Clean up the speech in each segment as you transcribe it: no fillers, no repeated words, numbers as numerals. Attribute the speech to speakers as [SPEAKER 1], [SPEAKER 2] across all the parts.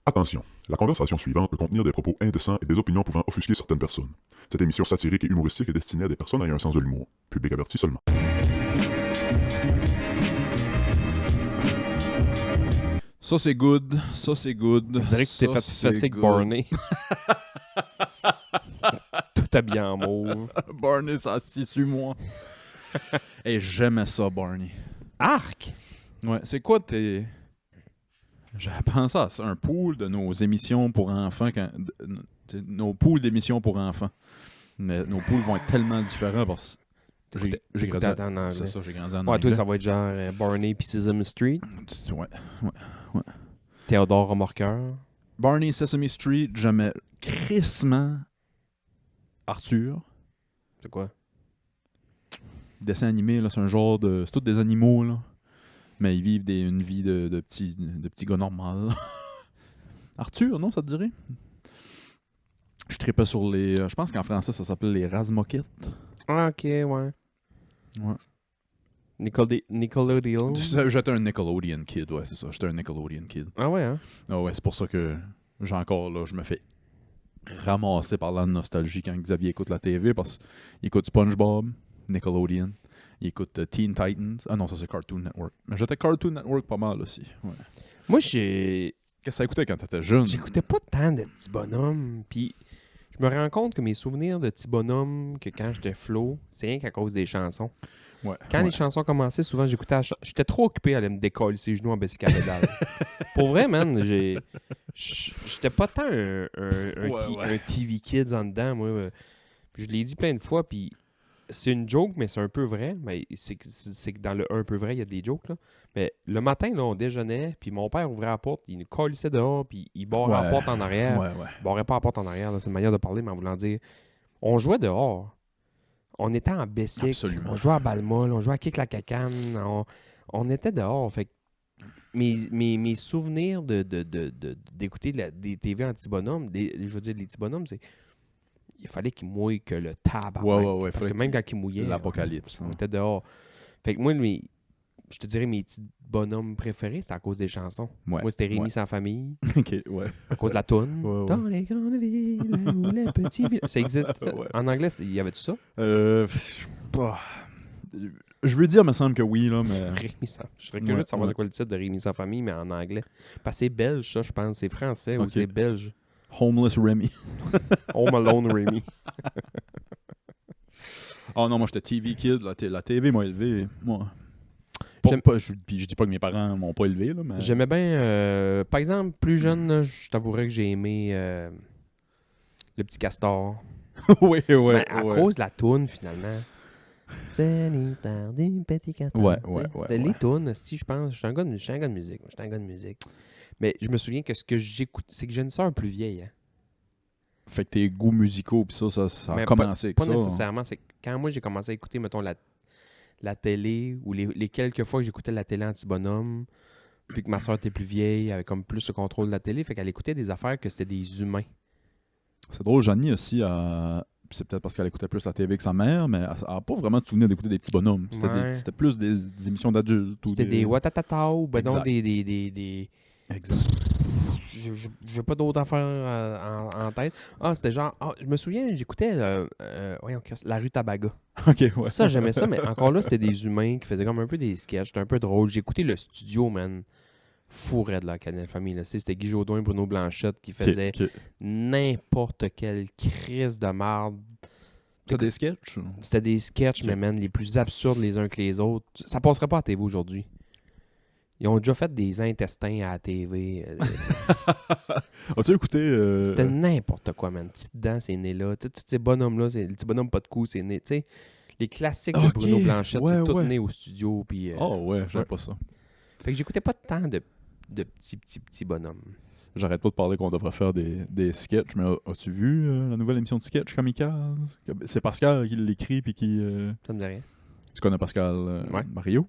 [SPEAKER 1] Attention, la conversation suivante peut contenir des propos indécents et des opinions pouvant offusquer certaines personnes. Cette émission satirique et humoristique est destinée à des personnes ayant un sens de l'humour. Public averti seulement.
[SPEAKER 2] Ça, c'est good. Ça, c'est good.
[SPEAKER 3] On dirait que tu t'es fait fesser avec Barney. Tout habillé en mauve.
[SPEAKER 2] Barney, ça sur moi. Et j'aimais ça, Barney.
[SPEAKER 3] Arc!
[SPEAKER 2] Ouais, c'est quoi tes... J'avais pensé à ça, un pool de nos émissions pour enfants. Nos pools d'émissions pour enfants. Mais nos pools vont être tellement différents parce que j'ai grandi
[SPEAKER 3] en anglais.
[SPEAKER 2] C'est ça, j'ai grandi en
[SPEAKER 3] Ouais,
[SPEAKER 2] anglais.
[SPEAKER 3] toi, ça va être genre Barney puis Sesame Street.
[SPEAKER 2] Ouais.
[SPEAKER 3] Théodore Remorqueur.
[SPEAKER 2] Barney, Sesame Street, j'aimais crissement Arthur.
[SPEAKER 3] C'est quoi?
[SPEAKER 2] Dessin animé, là, c'est un genre de... C'est tous des animaux, là. Mais ils vivent une vie de petits gars normal. Arthur, non, ça te dirait? Je tripais sur les... Je pense qu'en français, ça s'appelle les Razmoquettes.
[SPEAKER 3] Ah, ok, ouais.
[SPEAKER 2] Ouais.
[SPEAKER 3] Nickelodeon.
[SPEAKER 2] J'étais un Nickelodeon kid, ouais, c'est ça. J'étais un Nickelodeon kid.
[SPEAKER 3] Ah ouais, hein?
[SPEAKER 2] Ah ouais, c'est pour ça que j'ai encore, là, je me fais ramasser par la nostalgie quand Xavier écoute la TV, parce qu'il écoute SpongeBob, Nickelodeon. Il écoute Teen Titans. Ah non, ça c'est Cartoon Network. Mais j'étais Cartoon Network pas mal aussi. Ouais.
[SPEAKER 3] Moi,
[SPEAKER 2] Qu'est-ce que ça écoutait quand t'étais jeune?
[SPEAKER 3] j'écoutais pas tant de petits bonhommes. Puis je me rends compte que mes souvenirs de petits bonhommes, que quand j'étais flow, c'est rien qu'à cause des chansons.
[SPEAKER 2] Ouais.
[SPEAKER 3] Quand les chansons commençaient, souvent j'écoutais j'étais trop occupé à aller me décoller ses genoux en Bessica-Pédale. Pour vrai, man, j'étais pas tant un TV Kids en dedans, moi. Je l'ai dit plein de fois, puis c'est une joke, mais c'est un peu vrai. Mais c'est que dans le un peu vrai, il y a des jokes, là. Mais le matin, là, on déjeunait, puis mon père ouvrait la porte, il nous collissait dehors, puis il barrait la porte en arrière.
[SPEAKER 2] Ouais.
[SPEAKER 3] Il barrait pas la porte en arrière, là, c'est une manière de parler, mais en voulant dire... On jouait dehors. On était en Bessic.
[SPEAKER 2] Absolument.
[SPEAKER 3] On jouait à Balmol, on jouait à Kick la Cacane. On était dehors. Fait que mes souvenirs d'écouter des TV anti-bonhommes, je veux dire, les petits bonhommes, c'est... Il fallait qu'ils mouillent que le tabac.
[SPEAKER 2] Ouais.
[SPEAKER 3] Parce que même quand ils mouillaient,
[SPEAKER 2] L'apocalypse.
[SPEAKER 3] on était dehors. Fait que moi, je te dirais, mes petits bonhommes préférés, c'est à cause des chansons.
[SPEAKER 2] Ouais.
[SPEAKER 3] Moi, c'était Rémi
[SPEAKER 2] Ouais.
[SPEAKER 3] sans famille,
[SPEAKER 2] Ok, ouais.
[SPEAKER 3] à cause de la toune.
[SPEAKER 2] Ouais.
[SPEAKER 3] Dans les grandes villes ou les petits villages. Ça existe.
[SPEAKER 2] Ouais.
[SPEAKER 3] En anglais, il y avait tout ça?
[SPEAKER 2] Bah, je veux dire, il me semble que oui, là, mais...
[SPEAKER 3] Rémi sans... Je serais curieux de savoir c'est quoi le titre de Rémi sans famille, mais en anglais. Parce que c'est belge, ça, je pense. C'est français ou
[SPEAKER 2] Ok.
[SPEAKER 3] c'est belge.
[SPEAKER 2] Homeless Remy.
[SPEAKER 3] Home Alone Rémi.
[SPEAKER 2] Oh non, moi, j'étais TV kid. La TV m'a élevé. Moi... Puis je dis pas que mes parents m'ont pas élevé, là, mais...
[SPEAKER 3] J'aimais bien... par exemple, plus jeune, là, je t'avouerais que j'ai aimé Le Petit Castor.
[SPEAKER 2] oui.
[SPEAKER 3] Mais à cause de la toune, finalement. Jenny par du petit castor.
[SPEAKER 2] Ouais.
[SPEAKER 3] C'était les tounes, si je pense. Je suis un gars de musique. Mais je me souviens que ce que j'écoute, c'est que j'ai une sœur plus vieille. Hein.
[SPEAKER 2] Fait que tes goûts musicaux, pis ça a
[SPEAKER 3] Mais
[SPEAKER 2] commencé avec
[SPEAKER 3] pas
[SPEAKER 2] ça.
[SPEAKER 3] nécessairement. C'est que quand moi, j'ai commencé à écouter, mettons, la télé, ou les quelques fois que j'écoutais la télé anti-bonhomme, vu que ma soeur était plus vieille, elle avait comme plus le contrôle de la télé, fait qu'elle écoutait des affaires que c'était des humains.
[SPEAKER 2] C'est drôle, Jeannie aussi, c'est peut-être parce qu'elle écoutait plus la TV que sa mère, mais elle n'a pas vraiment de souvenir d'écouter des petits bonhommes. C'était plus des émissions d'adultes.
[SPEAKER 3] C'était des Watatata ou ben non,
[SPEAKER 2] Exact.
[SPEAKER 3] des...
[SPEAKER 2] Exact.
[SPEAKER 3] J'ai pas d'autres affaires en tête. Ah, c'était genre... Ah, je me souviens, j'écoutais La rue Tabaga.
[SPEAKER 2] Ok, ouais.
[SPEAKER 3] Ça, j'aimais ça, mais encore là, c'était des humains qui faisaient comme un peu des sketchs. C'était un peu drôle. J'ai écouté le studio, man. Fourrait de la Canal Famille. Là. C'était Guy Jodoin et Bruno Blanchette qui faisaient
[SPEAKER 2] Ok.
[SPEAKER 3] n'importe quelle crise de marde.
[SPEAKER 2] T'as des sketchs?
[SPEAKER 3] C'était des sketchs, mais man, les plus absurdes les uns que les autres. Ça passerait pas à la TV aujourd'hui. Ils ont déjà fait des intestins à la TV.
[SPEAKER 2] As-tu écouté...
[SPEAKER 3] C'était n'importe quoi, man. Petite dent, c'est né là. Tous ces bonhommes-là, c'est le petit bonhomme pas de cou, c'est né. Tu sais, les classiques de
[SPEAKER 2] Ok,
[SPEAKER 3] Bruno Blanchette, c'est tout
[SPEAKER 2] ouais.
[SPEAKER 3] né au studio. Puis,
[SPEAKER 2] Oh ouais, j'aime
[SPEAKER 3] ouais.
[SPEAKER 2] pas ça.
[SPEAKER 3] Fait que j'écoutais pas tant de petits bonhommes.
[SPEAKER 2] J'arrête pas de parler qu'on devrait faire des sketchs, mais as-tu vu la nouvelle émission de sketch Kamikaze? C'est Pascal qui l'écrit puis qui...
[SPEAKER 3] Ça me dit rien.
[SPEAKER 2] Tu connais Pascal
[SPEAKER 3] Ouais.
[SPEAKER 2] Mario?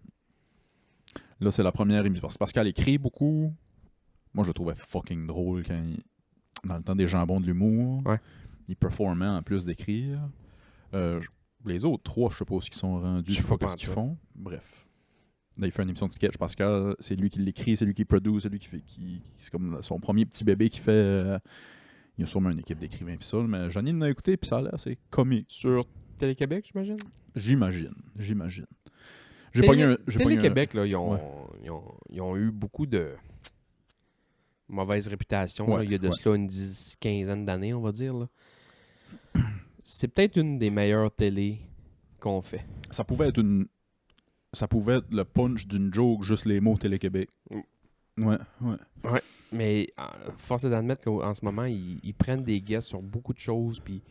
[SPEAKER 2] Là, c'est la première émission. Parce que Pascal écrit beaucoup. Moi, je le trouvais fucking drôle dans le temps des jambons de l'humour.
[SPEAKER 3] Ouais.
[SPEAKER 2] Il performait en plus d'écrire. Les autres trois, je sais pas où ils sont rendus.
[SPEAKER 3] Je
[SPEAKER 2] Je sais pas
[SPEAKER 3] sais pas
[SPEAKER 2] ce qu'ils
[SPEAKER 3] en tout.
[SPEAKER 2] font. Bref. Là, il fait une émission de sketch. Pascal, c'est lui qui l'écrit, c'est lui qui produit, c'est lui qui fait. C'est comme son premier petit bébé qui fait. Il y a sûrement une équipe d'écrivains pis ça, mais Janine l'a écouté puis ça a l'air assez comique.
[SPEAKER 3] Sur Télé-Québec, j'imagine?
[SPEAKER 2] J'imagine. J'ai pogné un.
[SPEAKER 3] Télé-Québec, là, ils
[SPEAKER 2] Ouais.
[SPEAKER 3] ont eu beaucoup de mauvaise réputation.
[SPEAKER 2] Ouais,
[SPEAKER 3] Là. Il y a de
[SPEAKER 2] ouais.
[SPEAKER 3] cela une quinzaine d'années, on va dire. Là. C'est peut-être une des meilleures télés qu'on fait.
[SPEAKER 2] Ça pouvait être le punch d'une joke, juste les mots Télé-Québec. Ouais.
[SPEAKER 3] Mais force est d'admettre qu'en ce moment, ils prennent des guests sur beaucoup de choses, puis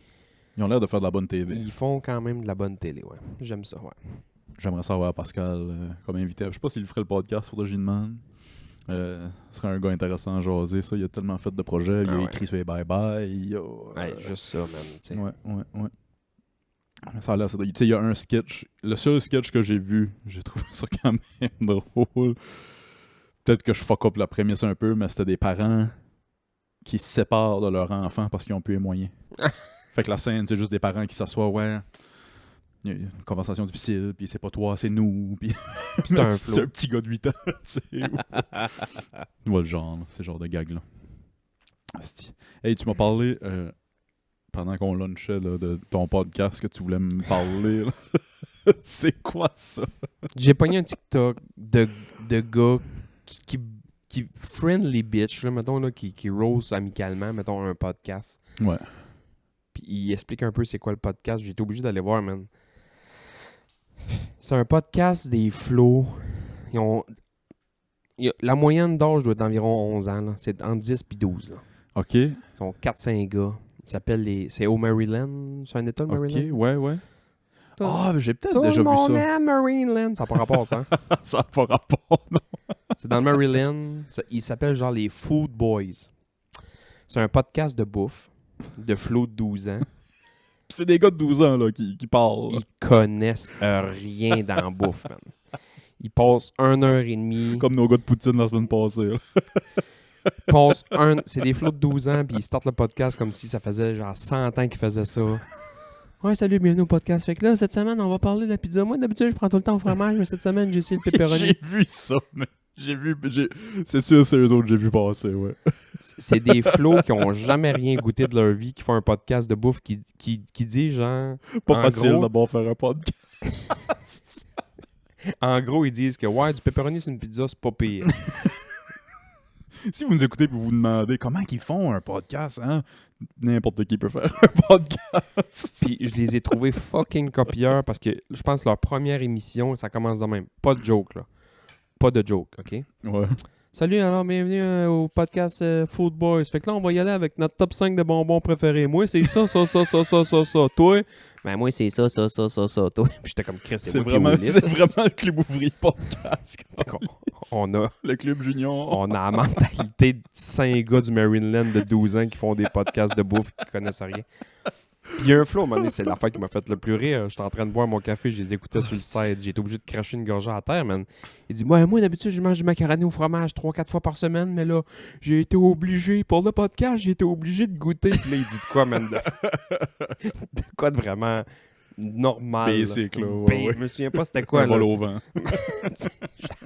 [SPEAKER 2] Ils ont l'air de faire de la bonne TV.
[SPEAKER 3] ils font quand même de la bonne télé. Ouais. J'aime ça, ouais.
[SPEAKER 2] J'aimerais savoir Pascal comme invité. Je sais pas s'il ferait le podcast sur The Man. Ce serait un gars intéressant à jaser, ça. Il a tellement fait de projets. Il a écrit sur les bye-bye.
[SPEAKER 3] Juste ça, man. T'sais.
[SPEAKER 2] Ouais. Ça a l'air, tu sais, il y a un sketch. Le seul sketch que j'ai vu, j'ai trouvé ça quand même drôle. Peut-être que je fuck up la prémisse un peu, mais c'était des parents qui se séparent de leur enfant parce qu'ils ont plus les moyens. Fait que la scène, c'est juste des parents qui s'assoient, ouais. Il y a une conversation difficile, puis c'est pas toi, c'est nous. Puis
[SPEAKER 3] C'est un
[SPEAKER 2] c'est un petit gars de 8 ans, tu sais. Ouais, le genre, là, ces genres de gags-là. Asti. Hey, tu m'as parlé, pendant qu'on lunchait, là, de ton podcast que tu voulais me parler. Là. C'est quoi ça?
[SPEAKER 3] J'ai pogné un TikTok de gars qui friendly bitch, là, mettons, là, qui rose amicalement, mettons, un podcast.
[SPEAKER 2] Ouais.
[SPEAKER 3] Puis il explique un peu c'est quoi le podcast. J'ai été obligé d'aller voir, man. C'est un podcast des flots. La moyenne d'âge doit être d'environ 11 ans. Là. C'est entre 10 et 12. Là.
[SPEAKER 2] OK.
[SPEAKER 3] Ils sont 4-5 gars. Ils s'appellent C'est au Maryland. C'est un état, le Maryland?
[SPEAKER 2] OK, ouais.
[SPEAKER 3] Tout-
[SPEAKER 2] Ah, j'ai peut-être
[SPEAKER 3] Tout
[SPEAKER 2] déjà
[SPEAKER 3] le
[SPEAKER 2] vu
[SPEAKER 3] monde
[SPEAKER 2] ça.
[SPEAKER 3] aime Maryland. Ça n'a pas rapport, ça. Hein?
[SPEAKER 2] Ça n'a pas rapport, non.
[SPEAKER 3] C'est dans le Maryland. Ils s'appellent genre les Food Boys. C'est un podcast de bouffe de flots de 12 ans.
[SPEAKER 2] Puis c'est des gars de 12 ans là, qui parlent.
[SPEAKER 3] Ils connaissent rien dans la bouffe, man. Ils passent 1h30.
[SPEAKER 2] Comme nos gars de Poutine la semaine passée. Là.
[SPEAKER 3] C'est des flots de 12 ans, puis ils startent le podcast comme si ça faisait genre 100 ans qu'ils faisaient ça. Ouais, salut, bienvenue au podcast. Fait que là, cette semaine, on va parler de la pizza. Moi, d'habitude, je prends tout le temps au fromage, mais cette semaine, j'ai essayé le pepperoni.
[SPEAKER 2] J'ai vu ça, mais c'est sûr, c'est eux autres que j'ai vu passer, ouais.
[SPEAKER 3] C'est des flots qui ont jamais rien goûté de leur vie, qui font un podcast de bouffe, qui dit genre...
[SPEAKER 2] Pas
[SPEAKER 3] en
[SPEAKER 2] facile
[SPEAKER 3] gros-
[SPEAKER 2] d'abord faire un podcast.
[SPEAKER 3] En gros, ils disent que ouais, du pepperoni sur une pizza, c'est pas pire.
[SPEAKER 2] Si vous nous écoutez et vous vous demandez comment ils font un podcast, hein, n'importe qui peut faire un podcast.
[SPEAKER 3] Puis je les ai trouvés fucking copieurs parce que je pense que leur première émission, ça commence de même. Pas de joke, là. Pas de joke, OK?
[SPEAKER 2] Ouais.
[SPEAKER 3] Salut, alors bienvenue au podcast Food Boys. Fait que là, on va y aller avec notre top 5 de bonbons préférés. Moi, c'est ça. Toi? Ben moi, c'est ça. Toi? Puis j'étais comme Chris,
[SPEAKER 2] C'est
[SPEAKER 3] moi qui
[SPEAKER 2] vraiment
[SPEAKER 3] Willis.
[SPEAKER 2] le club ouvrier podcast.
[SPEAKER 3] Fait qu'on- on a
[SPEAKER 2] Le club junior.
[SPEAKER 3] on a la mentalité de 5 gars du Maryland de 12 ans qui font des podcasts de bouffe qui connaissent rien. Puis il y a un flow, à un moment donné, c'est l'affaire qui m'a fait le plus rire. J'étais en train de boire mon café, je les écoutais sur le site. J'ai été obligé de cracher une gorgée à terre, man. Il dit, moi d'habitude, je mange du macaroni au fromage 3-4 fois par semaine, mais là, j'ai été obligé, pour le podcast, j'ai été obligé de goûter. Puis là, il dit de quoi, man? De quoi de vraiment normal.
[SPEAKER 2] Basic, là, ouais.
[SPEAKER 3] Je me souviens pas c'était quoi,
[SPEAKER 2] Un
[SPEAKER 3] là.
[SPEAKER 2] vol au vent.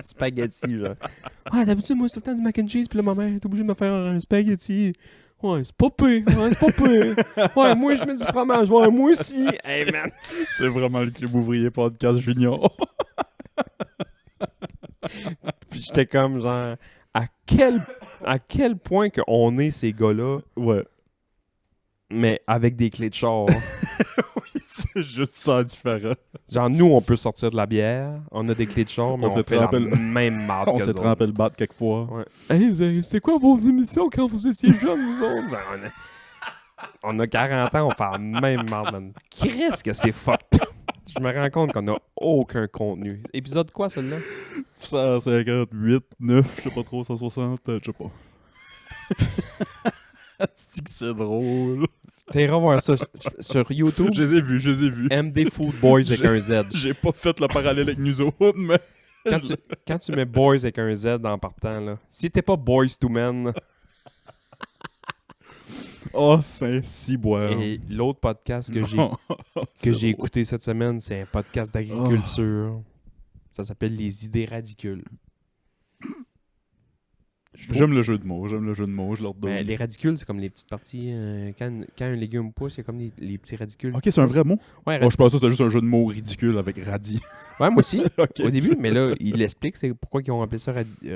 [SPEAKER 3] Spaghetti, genre. Ah, d'habitude, moi, c'est tout le temps du mac and cheese, puis là, ma mère est obligée de me faire un spaghetti. Ouais, c'est pas pire. Ouais, moi, je mets du fromage. Ouais, moi aussi. Hey, man.
[SPEAKER 2] C'est vraiment le club ouvrier podcast junior.
[SPEAKER 3] Puis j'étais comme, genre, à quel point qu'on est ces gars-là,
[SPEAKER 2] Ouais.
[SPEAKER 3] mais avec des clés de char.
[SPEAKER 2] Oui, c'est juste ça différent.
[SPEAKER 3] Genre, nous, on peut sortir de la bière, on a des clés de char, mais
[SPEAKER 2] On
[SPEAKER 3] on
[SPEAKER 2] s'est
[SPEAKER 3] fait la
[SPEAKER 2] trempé le-
[SPEAKER 3] même marde
[SPEAKER 2] On
[SPEAKER 3] que
[SPEAKER 2] s'est trempé le bat quelquefois.
[SPEAKER 3] Ouais. Hey, c'est quoi vos émissions quand vous étiez jeunes, vous autres? Ben, on a 40 ans, on fait la même marde, man. Qu'est-ce que c'est fucked up? Je me rends compte qu'on a aucun contenu. Épisode quoi, celui-là?
[SPEAKER 2] 158, 9, je sais pas trop, 160, je sais pas. C'est drôle.
[SPEAKER 3] T'iras voir ça sur YouTube.
[SPEAKER 2] Je les ai vus.
[SPEAKER 3] MD Food Boys avec un Z.
[SPEAKER 2] J'ai pas fait le parallèle avec nous autres, mais...
[SPEAKER 3] Quand tu mets Boys avec un Z en partant, là, si t'es pas Boys to Men,
[SPEAKER 2] Oh, c'est si boire.
[SPEAKER 3] et l'autre podcast que j'ai écouté cette semaine, c'est un podcast d'agriculture. Ça s'appelle les idées radicules.
[SPEAKER 2] J'aime le jeu de mots, je leur donne.
[SPEAKER 3] Les radicules, c'est comme les petites parties. Quand un légume pousse, il y a comme les petits radicules.
[SPEAKER 2] Ok, c'est un vrai mot?
[SPEAKER 3] Ouais,
[SPEAKER 2] Oh, je pensais que c'était juste un jeu de mots ridicule avec radis.
[SPEAKER 3] ouais, moi aussi,
[SPEAKER 2] Ok.
[SPEAKER 3] au début, mais là, il explique c'est pourquoi ils ont appelé ça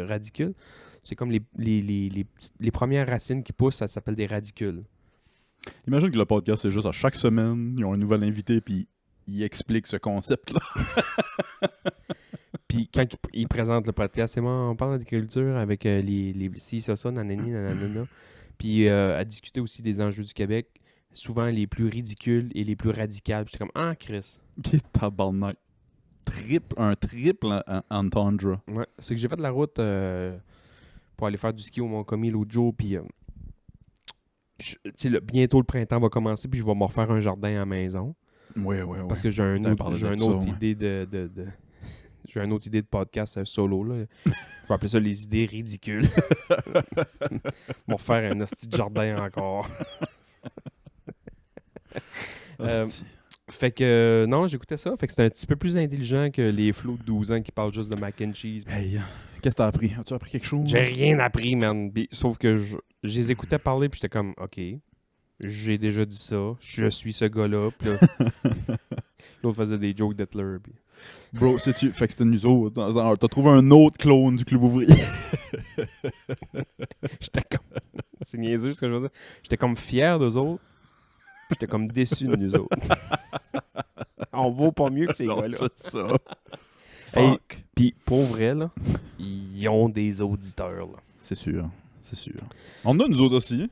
[SPEAKER 3] radicule. C'est comme les premières racines qui poussent, ça s'appelle des radicules.
[SPEAKER 2] Imagine que le podcast, c'est juste à chaque semaine, ils ont un nouvel invité, puis ils expliquent ce concept-là.
[SPEAKER 3] Puis quand il présente le podcast, c'est moi, on parle d'agriculture avec les ça, nanani, nanana. Puis à discuter aussi des enjeux du Québec, souvent les plus ridicules et les plus radicales. Puis j'étais comme, ah, Chris.
[SPEAKER 2] Ok, tabarnak. Un triple entendre.
[SPEAKER 3] Ouais, c'est que j'ai fait de la route pour aller faire du ski au Mont-Commis l'autre jour, puis bientôt le printemps va commencer, puis je vais me refaire un jardin à la maison.
[SPEAKER 2] Ouais.
[SPEAKER 3] Parce que j'ai une
[SPEAKER 2] T'avais parlé de ça,
[SPEAKER 3] autre
[SPEAKER 2] ouais.
[SPEAKER 3] idée de j'ai une autre idée de podcast solo, là. Je vais appeler ça les idées ridicules. On va refaire un hostie de jardin encore.
[SPEAKER 2] Hostie.
[SPEAKER 3] Fait que, non, j'écoutais ça. Fait que c'était un petit peu plus intelligent que les flots de 12 ans qui parlent juste de mac and cheese.
[SPEAKER 2] Hey, qu'est-ce que t'as appris? As-tu appris quelque chose?
[SPEAKER 3] J'ai rien appris, man. Sauf que je les écoutais parler, puis j'étais comme, OK, j'ai déjà dit ça. Je suis ce gars-là. Puis là, l'autre faisait des jokes d'Hitler. Puis...
[SPEAKER 2] Bro, sais-tu, fait que c'était nous autres. T'as trouvé un autre clone du Club ouvrier.
[SPEAKER 3] J'étais comme... C'est niaiseux ce que je veux dire. J'étais comme fier d'eux autres. Puis j'étais comme déçu de nous autres. On vaut pas mieux que ces gars-là.
[SPEAKER 2] C'est ça.
[SPEAKER 3] Hey,
[SPEAKER 2] Fuck.
[SPEAKER 3] puis pour vrai, là, ils ont des auditeurs, là.
[SPEAKER 2] C'est sûr. On en a nous autres aussi.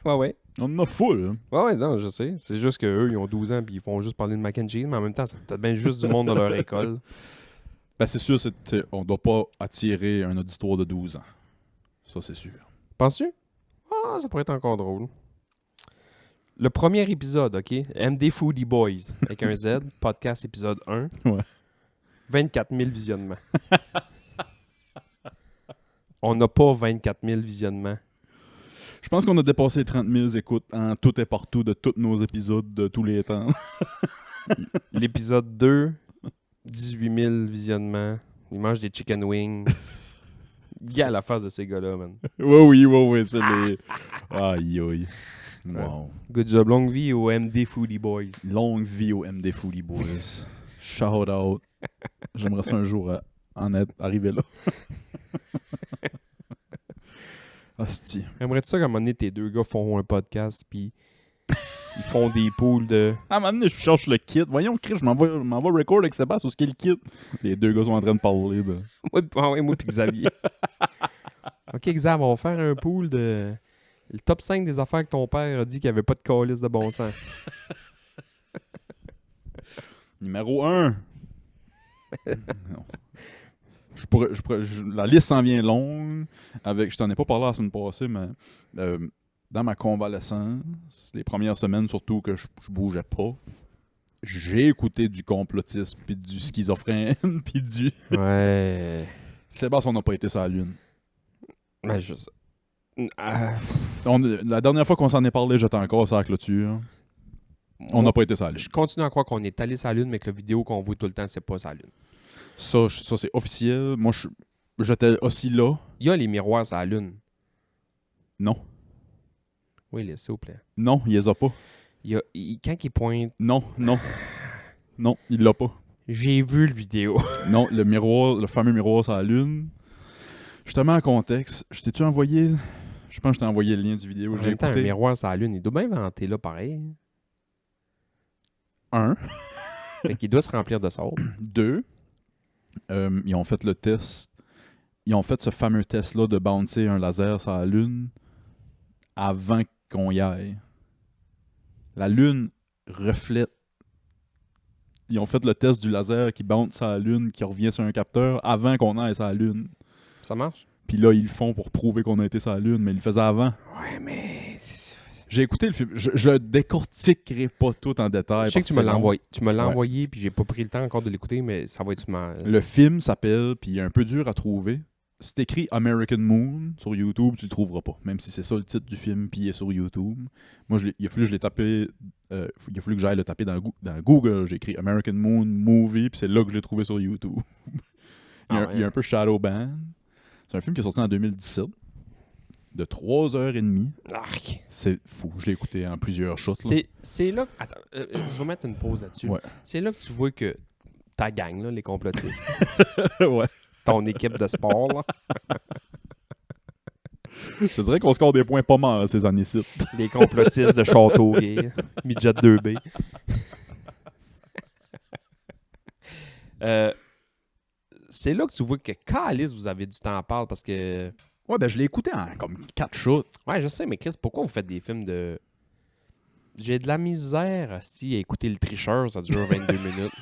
[SPEAKER 3] Ouais.
[SPEAKER 2] On en a full.
[SPEAKER 3] Ouais, non, je sais. C'est juste qu'eux, ils ont 12 ans puis ils font juste parler de mac and cheese, mais en même temps, c'est peut-être bien juste du monde de leur école.
[SPEAKER 2] Ben c'est sûr, on doit pas attirer un auditoire de 12 ans. Ça, c'est sûr.
[SPEAKER 3] Penses-tu? Ah, ça pourrait être encore drôle. Le premier épisode, OK? MD Foodie Boys, avec un Z, podcast épisode 1.
[SPEAKER 2] Ouais.
[SPEAKER 3] 24 000 visionnements. On n'a pas 24 000 visionnements.
[SPEAKER 2] Je pense qu'on a dépassé 30 000 écoutes en tout et partout de tous nos épisodes de tous les temps.
[SPEAKER 3] L'épisode 2, 18 000 visionnements. Ils mangent des chicken wings. Il y a la face de ces gars-là, man.
[SPEAKER 2] Oui, c'est les... Aïe. Wow.
[SPEAKER 3] Good job. Longue vie aux MD Foodie Boys.
[SPEAKER 2] Longue vie au MD Foodie Boys. Shout out. J'aimerais ça un jour arriver là. Hostie.
[SPEAKER 3] Aimerais-tu ça qu'à un moment donné, tes deux gars font un podcast, puis ils font des poules de...
[SPEAKER 2] À un moment donné, je cherche le kit. Voyons, Chris, je m'en vais record avec Sébastien sur ce qu'est le kit. Les deux gars sont en train de parler de...
[SPEAKER 3] moi puis Xavier. OK, Xav, on va faire un pool de... Le top 5 des affaires que ton père a dit qu'il n'y avait pas de calice de bon sens.
[SPEAKER 2] Numéro 1. Non. La liste s'en vient longue. Je t'en ai pas parlé la semaine passée, mais dans ma convalescence, les premières semaines surtout que je bougeais pas, j'ai écouté du complotisme, puis du schizophrène, puis du...
[SPEAKER 3] Ouais.
[SPEAKER 2] Sébastien, on n'a pas été sur la Lune.
[SPEAKER 3] Mais je sais.
[SPEAKER 2] La dernière fois qu'on s'en est parlé, j'étais encore sur la clôture. On n'a pas été sur la Lune.
[SPEAKER 3] Je continue à croire qu'on est allé sur la Lune, mais que la vidéo qu'on voit tout le temps, c'est pas sur la Lune.
[SPEAKER 2] Ça c'est officiel. Moi, j'étais aussi là.
[SPEAKER 3] Il y a les miroirs sur la Lune.
[SPEAKER 2] Non.
[SPEAKER 3] Oui, s'il vous plaît.
[SPEAKER 2] Non, il les a pas.
[SPEAKER 3] Quand il pointe...
[SPEAKER 2] Non, il l'a pas.
[SPEAKER 3] J'ai vu le vidéo.
[SPEAKER 2] Non, le fameux miroir sur la Lune. Je te mets en contexte. Je t'ai-tu envoyé... Je pense que je t'ai envoyé le lien du vidéo.
[SPEAKER 3] En
[SPEAKER 2] J'ai
[SPEAKER 3] même temps, un
[SPEAKER 2] écouté.
[SPEAKER 3] miroir sur la Lune, il doit bien inventer là pareil.
[SPEAKER 2] 1.
[SPEAKER 3] Fait qu'il doit se remplir de sable.
[SPEAKER 2] 2. Ils ont fait le test. Ils ont fait ce fameux test-là de bouncer un laser sur la Lune avant qu'on y aille. La Lune reflète. Ils ont fait le test du laser qui bounce sur la Lune, qui revient sur un capteur avant qu'on aille sur la Lune.
[SPEAKER 3] Ça marche?
[SPEAKER 2] Puis là, ils le font pour prouver qu'on a été sur la Lune, mais ils le faisaient avant.
[SPEAKER 3] Ouais, mais...
[SPEAKER 2] J'ai écouté le film. Je décortiquerai pas tout en détail.
[SPEAKER 3] Je sais que tu me l'as
[SPEAKER 2] long.
[SPEAKER 3] envoyé. Tu me l'as
[SPEAKER 2] Ouais.
[SPEAKER 3] envoyé, puis j'ai pas pris le temps encore de l'écouter, mais ça va être...
[SPEAKER 2] Le film s'appelle, puis il est un peu dur à trouver, si t'écris American Moon sur YouTube, tu le trouveras pas. Même si c'est ça le titre du film, puis il est sur YouTube. Moi, il a fallu que je l'ai tapé. Il a fallu que j'aille le taper dans Google. J'ai écrit American Moon Movie, puis c'est là que je l'ai trouvé sur YouTube. Il y a un peu Shadowban. C'est un film qui est sorti en 2017. De 3h30.
[SPEAKER 3] Arc.
[SPEAKER 2] C'est fou. Je l'ai écouté en plusieurs shots. Là.
[SPEAKER 3] C'est là... Attends, je vais mettre une pause là-dessus.
[SPEAKER 2] Ouais.
[SPEAKER 3] C'est là que tu vois que ta gang, là, les complotistes,
[SPEAKER 2] Ouais.
[SPEAKER 3] ton équipe de sport, là,
[SPEAKER 2] Je dirais qu'on score des points pas mal ces années-ci.
[SPEAKER 3] les complotistes de Châteauguay, Midget 2B. C'est là que tu vois que Calice, vous avez du temps à parler parce que...
[SPEAKER 2] Ouais, ben je l'ai écouté en comme 4 shots.
[SPEAKER 3] Ouais, je sais, mais Chris, pourquoi vous faites des films de... J'ai de la misère asti, à écouter Le Tricheur, ça dure 22 minutes.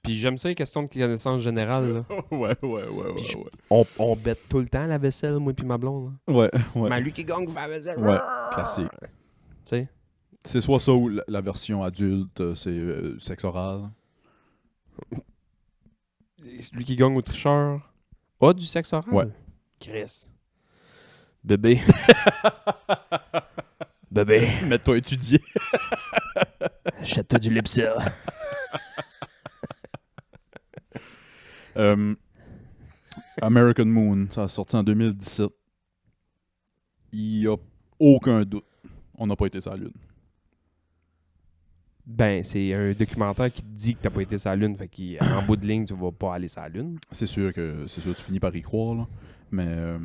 [SPEAKER 3] Puis j'aime ça, les questions de connaissance générale. Là.
[SPEAKER 2] Ouais.
[SPEAKER 3] Puis on bête tout le temps la vaisselle, moi puis ma blonde. Là.
[SPEAKER 2] Ouais.
[SPEAKER 3] Mais lui qui gagne fait la vaisselle.
[SPEAKER 2] Ouais, classique.
[SPEAKER 3] Tu sais?
[SPEAKER 2] C'est soit ça ou la version adulte, c'est sexe oral.
[SPEAKER 3] Lui qui gagne au tricheur a du sexe oral?
[SPEAKER 2] Ouais.
[SPEAKER 3] Chris. Bébé. Bébé.
[SPEAKER 2] Mets-toi étudier.
[SPEAKER 3] Achète-toi du Lipsil.
[SPEAKER 2] American Moon, ça a sorti en 2017. Il n'y a aucun doute. On n'a pas été sur la Lune.
[SPEAKER 3] Ben, c'est un documentaire qui te dit que t'as pas été sur la Lune. Fait qu'en bout de ligne, tu vas pas aller sur la Lune.
[SPEAKER 2] C'est sûr, tu finis par y croire. Là. Mais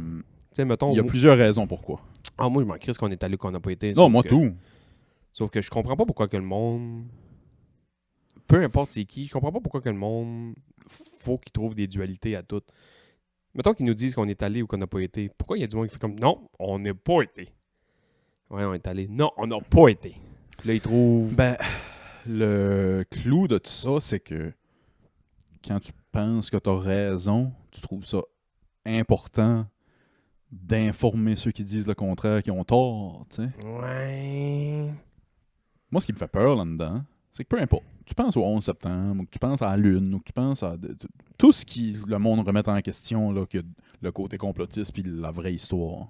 [SPEAKER 3] Tu sais, mettons...
[SPEAKER 2] il y a plusieurs raisons pourquoi.
[SPEAKER 3] Ah, moi, je m'en crisse qu'on est allé qu'on n'a pas été.
[SPEAKER 2] Non, moi tout.
[SPEAKER 3] Sauf que je comprends pas pourquoi que le monde... Peu importe c'est qui, je comprends pas pourquoi que le monde... Faut qu'il trouve des dualités à tout. Mettons qu'ils nous disent qu'on est allé ou qu'on n'a pas été. Pourquoi il y a du monde qui fait comme... Non, on n'est pas été. Ouais, on est allé. Non, on n'a pas été. Là, ils trouvent...
[SPEAKER 2] Ben, le clou de tout ça, c'est que quand tu penses que tu as raison, tu trouves ça important d'informer ceux qui disent le contraire, qui ont tort, tu sais.
[SPEAKER 3] Ouais...
[SPEAKER 2] Moi, ce qui me fait peur là-dedans, c'est que peu importe, tu penses au 11 septembre, ou que tu penses à la Lune, ou que tu penses à tout ce qui le monde remet en question, là, que le côté complotiste puis la vraie histoire.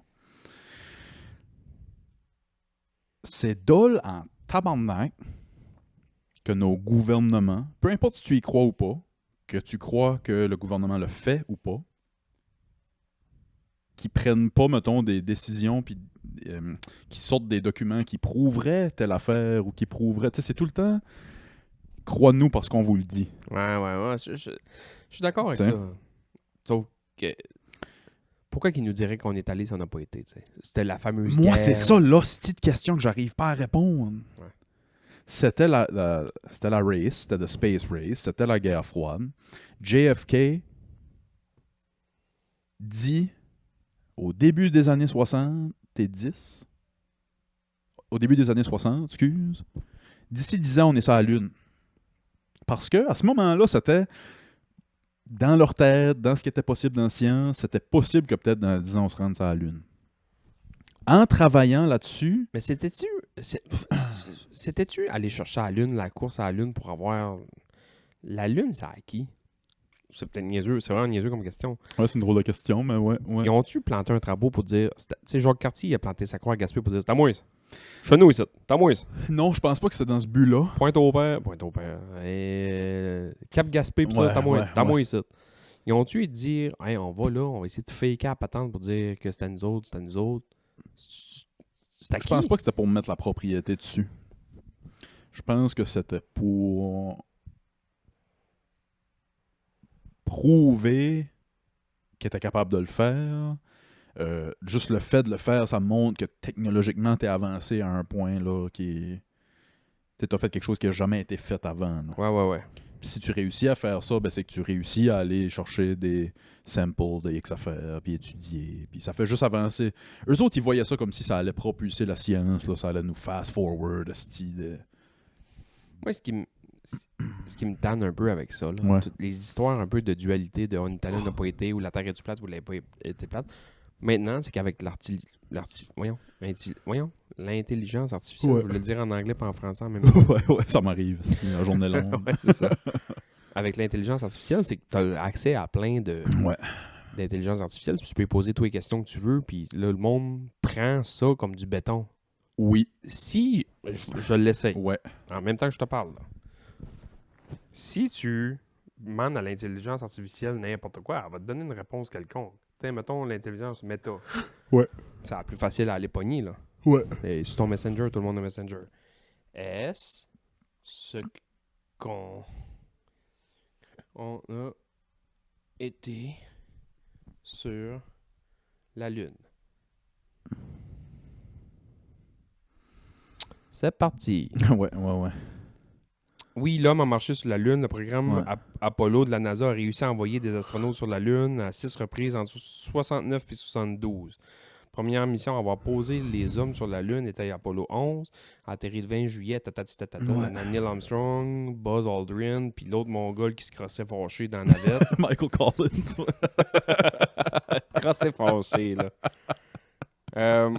[SPEAKER 2] C'est dole en tabarnak que nos gouvernements, peu importe si tu y crois ou pas, que tu crois que le gouvernement le fait ou pas, qui prennent pas, mettons, des décisions puis qui sortent des documents qui prouveraient telle affaire ou qui prouveraient... Tu sais, c'est tout le temps... Crois-nous parce qu'on vous le dit.
[SPEAKER 3] Ouais. Je suis d'accord avec
[SPEAKER 2] T'sais.
[SPEAKER 3] ça. Sauf que... Pourquoi qu'ils nous diraient qu'on est allé si on n'a pas été, t'sais? C'était la fameuse
[SPEAKER 2] Moi,
[SPEAKER 3] guerre.
[SPEAKER 2] c'est ça, l'hostie de question que j'arrive pas à répondre.
[SPEAKER 3] Ouais.
[SPEAKER 2] C'était la race, c'était the space race, c'était la guerre froide. JFK dit au début des années 70, au début des années 60, excuse, d'ici 10 ans, on est sur la Lune. Parce que à ce moment-là, c'était dans leur tête, dans ce qui était possible dans la science, c'était possible que peut-être dans 10 ans, on se rende sur la Lune. En travaillant là-dessus...
[SPEAKER 3] Mais c'était-tu aller chercher la Lune, la course à la Lune pour avoir... La Lune, c'est à qui? C'est peut-être niaiseux, c'est vraiment niaiseux comme question.
[SPEAKER 2] Ouais, c'est une drôle de question, mais ouais.
[SPEAKER 3] Ils ont-tu planté un travaux pour dire... Tu sais, Jacques Cartier, il a planté sa croix à Gaspé pour dire « C'est à moi, ça. Chez nous, ici. C'est à moi, ça.
[SPEAKER 2] Non, je pense pas que c'était dans ce but-là.
[SPEAKER 3] Pointe-au-Père. Cap Gaspé, puis ça, c'est à moi. C'est à moi, ici. » Ils ont-tu dire « Hey, on va là, on va essayer de faker à patente pour dire que c'était à nous autres, c'est à nous autres. » C'est à qui?
[SPEAKER 2] Je pense pas que c'était pour mettre la propriété dessus. Je pense que c'était pour prouver qu'il était capable de le faire. Juste le fait de le faire, ça montre que technologiquement, t'es avancé à un point là qui est... T'as fait quelque chose qui n'a jamais été fait avant. Là.
[SPEAKER 3] Ouais.
[SPEAKER 2] Puis si tu réussis à faire ça, ben c'est que tu réussis à aller chercher des samples de X affaires, puis étudier, puis ça fait juste avancer. Eux autres, ils voyaient ça comme si ça allait propulser la science, là, ça allait nous fast-forward, style.
[SPEAKER 3] Moi, ce qui me tanne un peu avec ça, là,
[SPEAKER 2] Ouais.
[SPEAKER 3] toutes les histoires un peu de dualité, de on est allé, on n'a pas été, ou la Terre est-tu plate, ou elle n'a pas été plate. Maintenant, c'est qu'avec l'intelligence artificielle,
[SPEAKER 2] Ouais.
[SPEAKER 3] je voulais le dire en anglais pas en français en même temps.
[SPEAKER 2] ouais, ça m'arrive, c'est une journée longue.
[SPEAKER 3] Ouais, c'est ça. avec l'intelligence artificielle, c'est que tu as accès à plein d'intelligence artificielle. Tu peux poser toutes les questions que tu veux, puis là, le monde prend ça comme du béton.
[SPEAKER 2] Oui.
[SPEAKER 3] Si, je l'essaye,
[SPEAKER 2] Ouais.
[SPEAKER 3] en même temps que je te parle, là. Si tu demandes à l'intelligence artificielle n'importe quoi, elle va te donner une réponse quelconque. T'sais, mettons l'intelligence Meta.
[SPEAKER 2] Ouais.
[SPEAKER 3] C'est la plus facile à aller pogner, là.
[SPEAKER 2] Ouais.
[SPEAKER 3] Et sur ton Messenger, tout le monde a Messenger. Est-ce qu'on a été sur la Lune? C'est parti.
[SPEAKER 2] ouais.
[SPEAKER 3] Oui, l'homme a marché sur la Lune. Le programme
[SPEAKER 2] Ouais.
[SPEAKER 3] Apollo de la NASA a réussi à envoyer des astronautes sur la Lune à 6 reprises entre 69 et 72. Première mission à avoir posé les hommes sur la Lune était Apollo 11, atterri le 20 juillet,
[SPEAKER 2] Ouais.
[SPEAKER 3] Neil Armstrong, Buzz Aldrin, puis l'autre mongol qui se crossait fâché dans la navette.
[SPEAKER 2] Michael Collins.
[SPEAKER 3] Crossé fâché, là.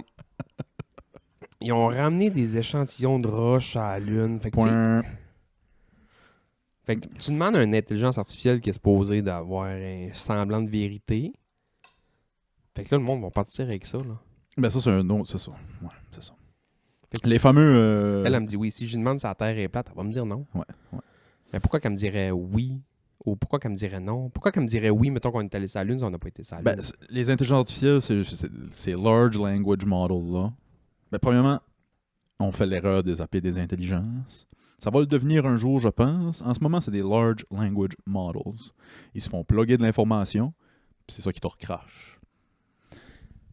[SPEAKER 3] Ils ont ramené des échantillons de roches à la Lune. Fait que,
[SPEAKER 2] Point.
[SPEAKER 3] fait que tu demandes à une intelligence artificielle qui est supposée d'avoir un semblant de vérité. Fait que là, le monde va partir avec ça, là.
[SPEAKER 2] Ben ça, c'est un autre, c'est ça. Ouais, c'est ça.
[SPEAKER 3] Fait que
[SPEAKER 2] Les fameux...
[SPEAKER 3] elle me dit oui. Si je lui demande si la Terre est plate, elle va me dire non.
[SPEAKER 2] Ouais.
[SPEAKER 3] Mais pourquoi qu'elle me dirait oui? Ou pourquoi qu'elle me dirait non? Pourquoi qu'elle me dirait oui, mettons qu'on est allé sur la Lune si on n'a pas été sur la Lune?
[SPEAKER 2] Ben, les intelligences artificielles, c'est large language model, là. Ben, premièrement, on fait l'erreur de zapper des intelligences. Ça va le devenir un jour, je pense. En ce moment, c'est des large language models. Ils se font plugger de l'information, puis c'est ça qui te recrache.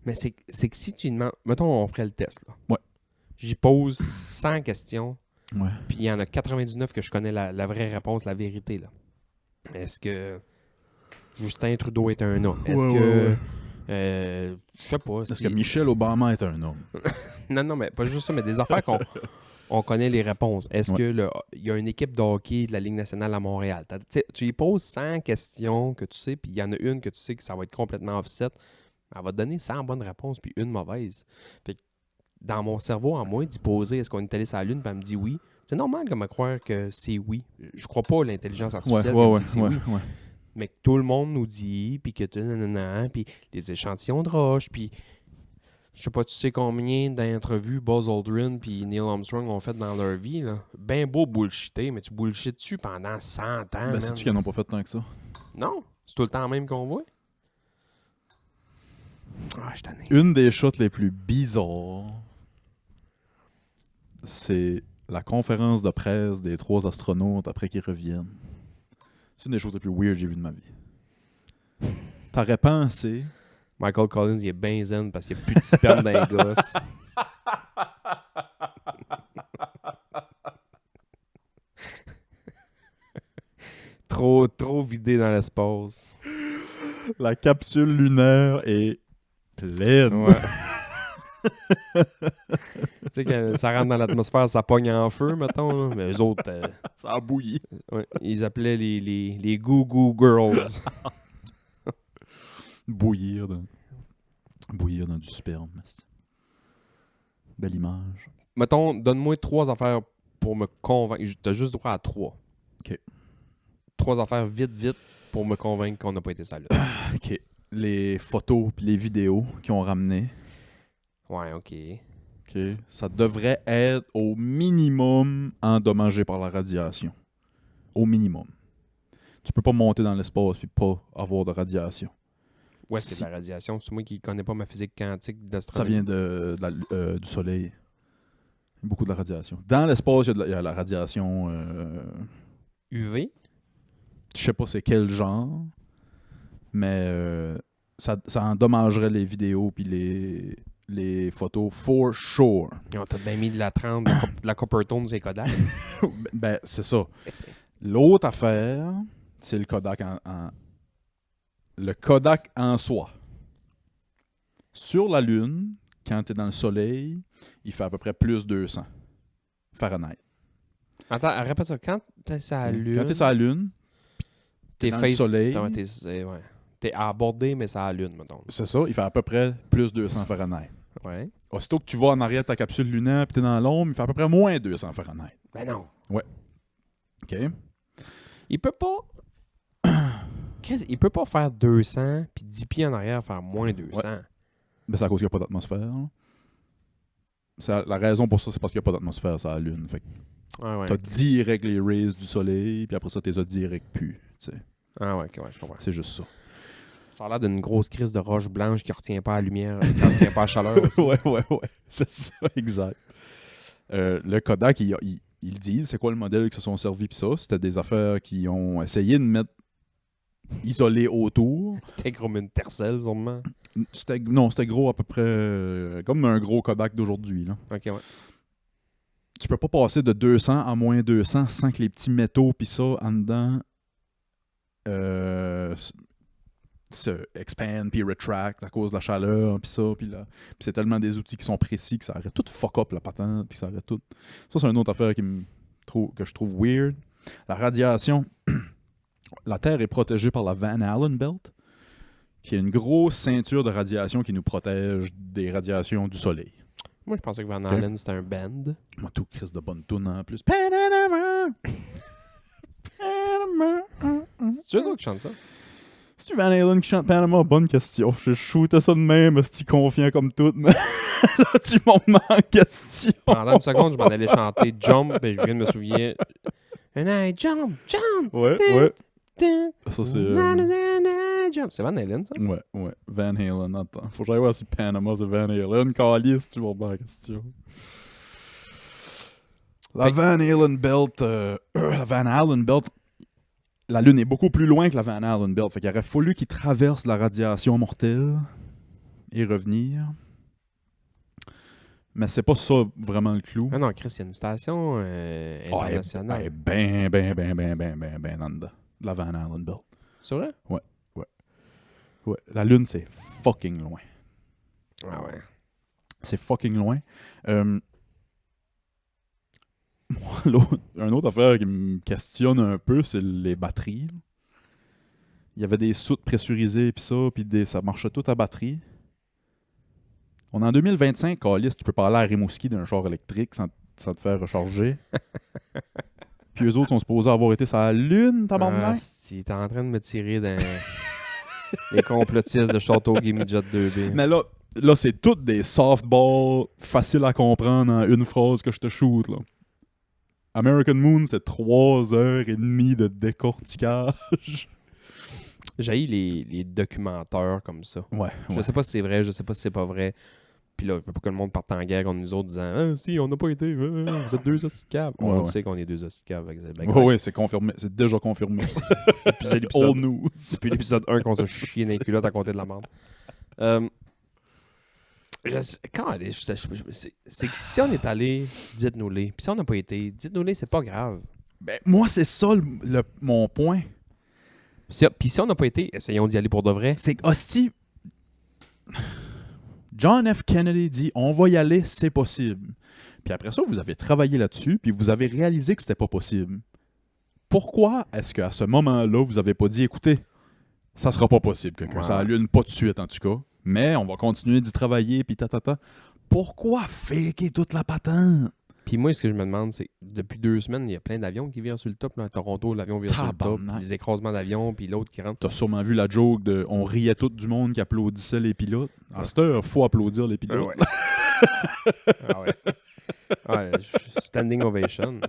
[SPEAKER 3] Mais c'est que si tu demandes... Mettons, on ferait le test, là.
[SPEAKER 2] Ouais.
[SPEAKER 3] J'y pose 100 questions,
[SPEAKER 2] Ouais.
[SPEAKER 3] puis il y en a 99 que je connais la vraie réponse, la vérité, là. Est-ce que Justin Trudeau est un homme? Est-ce que... je sais pas.
[SPEAKER 2] Est-ce que Michelle Obama est un homme?
[SPEAKER 3] Non, mais pas juste ça, mais des affaires on connaît les réponses. Est-ce que il y a une équipe de hockey de la Ligue nationale à Montréal? Tu y poses 100 questions que tu sais, puis il y en a une que tu sais que ça va être complètement offset. Elle va te donner 100 bonnes réponses, puis une mauvaise. Fait que dans mon cerveau, en moins d'y poser est-ce qu'on est allé sur la Lune, puis elle me dit oui. C'est normal de me croire que c'est oui. Je crois pas à l'intelligence artificielle qui me dit que c'est oui. Mais que tout le monde nous dit, puis que puis les échantillons de roches, puis je sais pas, tu sais combien d'entrevues Buzz Aldrin puis Neil Armstrong ont fait dans leur vie, là. Ben beau bullshiter, mais tu bullshit dessus pendant 100 ans,
[SPEAKER 2] Ben,
[SPEAKER 3] man.
[SPEAKER 2] c'est-tu qu'ils n'en ont pas fait tant que ça?
[SPEAKER 3] Non, c'est tout le temps même qu'on voit. Ah, je t'en ai.
[SPEAKER 2] Une des shots les plus bizarres, c'est la conférence de presse des 3 astronautes après qu'ils reviennent. C'est une des choses les plus weird que j'ai vues de ma vie. T'aurais pensé...
[SPEAKER 3] Michael Collins, il est ben zen parce qu'il n'y a plus de sperme dans les gosses. trop vidé dans l'espace.
[SPEAKER 2] La capsule lunaire est pleine.
[SPEAKER 3] Ouais. Tu sais, quand ça rentre dans l'atmosphère, ça pogne en feu, mettons. Là. Mais eux autres,
[SPEAKER 2] Ça a bouilli.
[SPEAKER 3] ouais, ils appelaient les Goo Goo Girls.
[SPEAKER 2] Bouillir dans du sperme. Belle image.
[SPEAKER 3] Mettons, donne-moi 3 affaires pour me convaincre. T'as juste droit à 3.
[SPEAKER 2] OK.
[SPEAKER 3] 3 affaires vite pour me convaincre qu'on n'a pas été sur la Lune.
[SPEAKER 2] OK. Les photos puis les vidéos qu'ils ont ramenées.
[SPEAKER 3] Ouais, OK.
[SPEAKER 2] OK. Ça devrait être au minimum endommagé par la radiation. Au minimum. Tu peux pas monter dans l'espace puis pas avoir de radiation.
[SPEAKER 3] Où est-ce qu'il y a de la radiation? C'est moi qui connais pas ma physique quantique
[SPEAKER 2] Ça
[SPEAKER 3] d'astronomie.
[SPEAKER 2] vient du soleil. Beaucoup de la radiation. Dans l'espace, il y a la radiation...
[SPEAKER 3] UV?
[SPEAKER 2] je sais pas c'est quel genre, mais ça endommagerait les vidéos puis les photos for sure.
[SPEAKER 3] Ils ont peut-être bien mis de la 30, de la Coppertone, c'est Kodak.
[SPEAKER 2] Ben, c'est ça. L'autre affaire, c'est le Kodak le Kodak en soi. Sur la Lune, quand tu es dans le soleil, il fait à peu près plus 200 Fahrenheit.
[SPEAKER 3] Attends, répète ça. Quand t'es sur la Lune,
[SPEAKER 2] Quand tu es sur la Lune,
[SPEAKER 3] t'es
[SPEAKER 2] dans le soleil.
[SPEAKER 3] T'es abordé, mais c'est à la Lune, mettons.
[SPEAKER 2] c'est ça, il fait à peu près plus 200 Fahrenheit.
[SPEAKER 3] Ouais.
[SPEAKER 2] Aussitôt que tu vas en arrière de ta capsule lunaire et tu es dans l'ombre, il fait à peu près moins 200 Fahrenheit.
[SPEAKER 3] Ben non.
[SPEAKER 2] OK?
[SPEAKER 3] Il peut pas... Chris, il peut pas faire 200 puis 10 pieds en arrière faire moins 200.
[SPEAKER 2] Ouais. Ben, c'est à cause qu'il n'y a pas d'atmosphère. Hein. La raison pour ça, c'est parce qu'il n'y a pas d'atmosphère sur la Lune. Fait que
[SPEAKER 3] Ah ouais.
[SPEAKER 2] t'as direct les rays du soleil, puis après ça, t'es direct plus. T'sais.
[SPEAKER 3] Ah ouais, ok, ouais, je comprends.
[SPEAKER 2] C'est juste ça.
[SPEAKER 3] Ça a l'air d'une grosse crise de roche blanche qui retient pas la lumière, qui retient pas la chaleur. aussi.
[SPEAKER 2] ouais. C'est ça, exact. Le Kodak, ils disent, c'est quoi le modèle qui se sont servis, puis ça, c'était des affaires qui ont essayé de mettre isolé autour.
[SPEAKER 3] C'était comme une tercelle, sûrement.
[SPEAKER 2] C'était gros à peu près comme un gros Kodak d'aujourd'hui. Là.
[SPEAKER 3] Ok, ouais.
[SPEAKER 2] Tu peux pas passer de 200 à moins 200 sans que les petits métaux pis ça en dedans se expand puis retract à cause de la chaleur pis ça pis là. Pis c'est tellement des outils qui sont précis que ça arrête tout fuck up la patente pis ça arrête tout. Ça c'est une autre affaire que je trouve weird. La radiation. La Terre est protégée par la Van Allen Belt, qui est une grosse ceinture de radiation qui nous protège des radiations du soleil.
[SPEAKER 3] Moi, je pensais que Van Halen, c'était un band.
[SPEAKER 2] Moi, tout Chris de bonne toune en plus. Panama!
[SPEAKER 3] C'est eux autres qui chantent ça?
[SPEAKER 2] C'est-tu Van Halen qui chante Panama? Bonne question. J'ai shooté ça de même, c'est-tu confiant comme tout, mais là, tu m'en mets en question.
[SPEAKER 3] Pendant une seconde, je m'en allais chanter Jump, et je viens de me souvenir. And I jump, jump!
[SPEAKER 2] Ouais. Ça, c'est...
[SPEAKER 3] Jump. C'est Van Halen, ça?
[SPEAKER 2] Ouais. Van Halen, attends. Faut que j'aille voir si Panama, c'est Van Halen. Calice, tu m'en mets en question. La Van Halen Belt... la Van Halen Belt... La Lune est beaucoup plus loin que la Van Allen Belt. Fait qu'il aurait fallu qu'il traverse la radiation mortelle et revenir. Mais c'est pas ça vraiment le clou.
[SPEAKER 3] Ah non, Chris, il y a une station internationale.
[SPEAKER 2] Ben en dedans. La Van Allen Belt.
[SPEAKER 3] C'est vrai?
[SPEAKER 2] Ouais. La Lune, c'est fucking loin.
[SPEAKER 3] Ah ouais.
[SPEAKER 2] C'est fucking loin. Une autre affaire qui me questionne un peu, c'est les batteries. Il y avait des soutes pressurisées pis ça, ça marchait tout à batterie. On est en 2025, Calis, tu peux parler à Rimouski d'un char électrique sans te faire recharger. Puis eux autres sont supposés avoir été sur la Lune, tabarnak.
[SPEAKER 3] Si t'es en train de me tirer dans les complotistes de Château Gimme Jet 2B.
[SPEAKER 2] Mais là c'est toutes des softballs faciles à comprendre en une phrase que je te shoot, là. American Moon, c'est 3h30 de décortiquage.
[SPEAKER 3] J'ai les documentaires comme ça.
[SPEAKER 2] Ouais.
[SPEAKER 3] Je sais pas si c'est vrai, je sais pas si c'est pas vrai. Puis là, je veux pas que le monde parte en guerre contre nous autres disant « Ah, si, on n'a pas été, vous êtes deux hosties de caves. » On sait qu'on est deux hosties de caves.
[SPEAKER 2] Ouais, c'est confirmé. C'est déjà confirmé.
[SPEAKER 3] Depuis l'épisode 1 qu'on se chie dans les culottes à compter de la merde. C'est que si on est allé, dites-nous-les. Puis si on n'a pas été, dites-nous-les, c'est pas grave.
[SPEAKER 2] Ben, moi, c'est ça mon point.
[SPEAKER 3] Puis si on n'a pas été, essayons d'y aller pour de vrai.
[SPEAKER 2] C'est que, hostie, John F. Kennedy dit « On va y aller, c'est possible. » Puis après ça, vous avez travaillé là-dessus, puis vous avez réalisé que c'était pas possible. Pourquoi est-ce qu'à ce moment-là, vous avez pas dit « Écoutez, ça sera pas possible, quelqu'un. Ça allume pas tout de suite, en tout cas. Mais on va continuer d'y travailler, puis tatata. » Pourquoi faker toute la patente?
[SPEAKER 3] Puis moi, ce que je me demande, c'est depuis 2 semaines, il y a plein d'avions qui virent sur le top. Là. À Toronto, l'avion vire sur le top. Des écrasements d'avions, puis l'autre qui rentre.
[SPEAKER 2] T'as sûrement vu la joke de « On riait tout du monde qui applaudissait les pilotes. » À cette heure, faut applaudir les pilotes.
[SPEAKER 3] Ouais, standing ovation.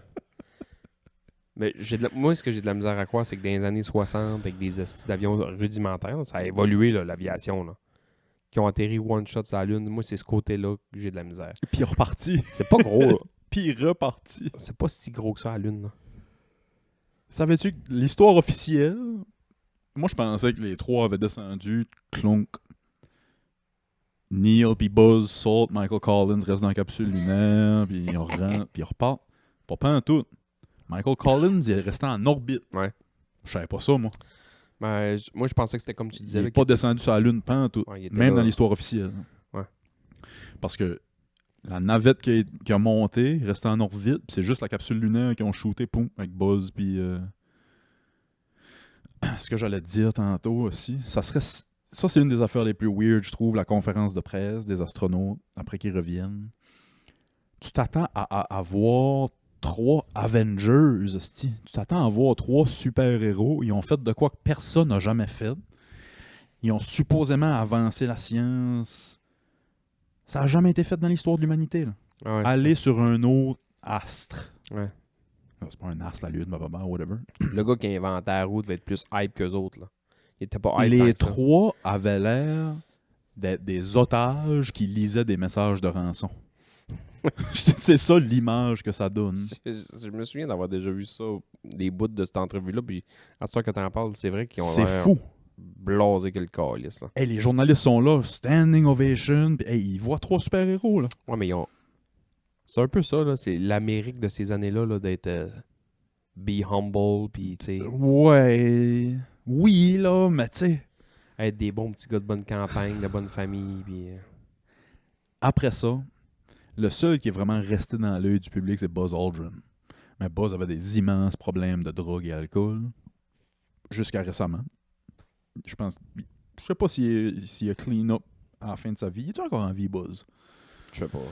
[SPEAKER 3] Mais moi, ce que j'ai de la misère à croire, c'est que dans les années 60, avec des estis d'avions rudimentaires, ça a évolué, là, l'aviation, là, qui ont atterri one-shot sur la Lune. Moi, c'est ce côté-là que j'ai de la misère.
[SPEAKER 2] Puis reparti.
[SPEAKER 3] C'est pas gros, là.
[SPEAKER 2] Puis reparti.
[SPEAKER 3] C'est pas si gros que ça, la Lune, là.
[SPEAKER 2] Savais-tu que l'histoire officielle... Moi, je pensais que les 3 avaient descendu, clonk. Neil, puis Buzz, Salt, Michael Collins restent dans la capsule lunaire, puis ils rentrent, puis ils repartent. Pas en tout. Michael Collins, il est resté en orbite.
[SPEAKER 3] Ouais.
[SPEAKER 2] Je savais pas ça, moi.
[SPEAKER 3] Ben, moi, je pensais que c'était comme tu disais.
[SPEAKER 2] Il n'est pas descendu sur la Lune, pas en tout.
[SPEAKER 3] Ouais,
[SPEAKER 2] même
[SPEAKER 3] là,
[SPEAKER 2] dans l'histoire officielle.
[SPEAKER 3] Ouais.
[SPEAKER 2] Parce que la navette qui a monté, restait en orbite, puis c'est juste la capsule lunaire qui ont shooté, poum, avec Buzz, puis... Ce que j'allais te dire tantôt aussi, ça, c'est une des affaires les plus weird, je trouve, la conférence de presse des astronautes, après qu'ils reviennent. Tu t'attends à voir 3 Avengers, esti. Tu t'attends à voir 3 super-héros. Ils ont fait de quoi que personne n'a jamais fait. Ils ont supposément avancé la science. Ça n'a jamais été fait dans l'histoire de l'humanité. Là.
[SPEAKER 3] Ah ouais,
[SPEAKER 2] Aller sur un autre astre.
[SPEAKER 3] Ouais.
[SPEAKER 2] Non, c'est pas un astre, la Lune, blablabla, whatever.
[SPEAKER 3] Le gars qui a inventé la roue devait être plus hype qu'eux autres. Là. Il était pas hype.
[SPEAKER 2] Les
[SPEAKER 3] tant que ça.
[SPEAKER 2] 3 avaient l'air d'être des otages qui lisaient des messages de rançon. C'est ça l'image que ça donne.
[SPEAKER 3] Je me souviens d'avoir déjà vu ça, des bouts de cette entrevue-là. Puis à ce temps que t'en parles, c'est vrai qu'ils ont
[SPEAKER 2] C'est
[SPEAKER 3] l'air
[SPEAKER 2] fou.
[SPEAKER 3] blasé que le calice. Là.
[SPEAKER 2] Hey, les journalistes sont là, standing ovation. Pis, hey, ils voient 3 super-héros. Là.
[SPEAKER 3] Ouais, mais ils ont. C'est un peu ça, là. C'est l'Amérique de ces années-là, là, d'être. Be humble, puis, tu sais.
[SPEAKER 2] Ouais. Oui, là, mais tu sais.
[SPEAKER 3] Être des bons petits gars de bonne campagne, de bonne famille, puis.
[SPEAKER 2] Après ça, le seul qui est vraiment resté dans l'œil du public, c'est Buzz Aldrin. Mais Buzz avait des immenses problèmes de drogue et alcool. Jusqu'à récemment. Je pense. Je sais pas s'il a clean up à la fin de sa vie. Est-il encore en vie, Buzz?
[SPEAKER 3] Je sais pas.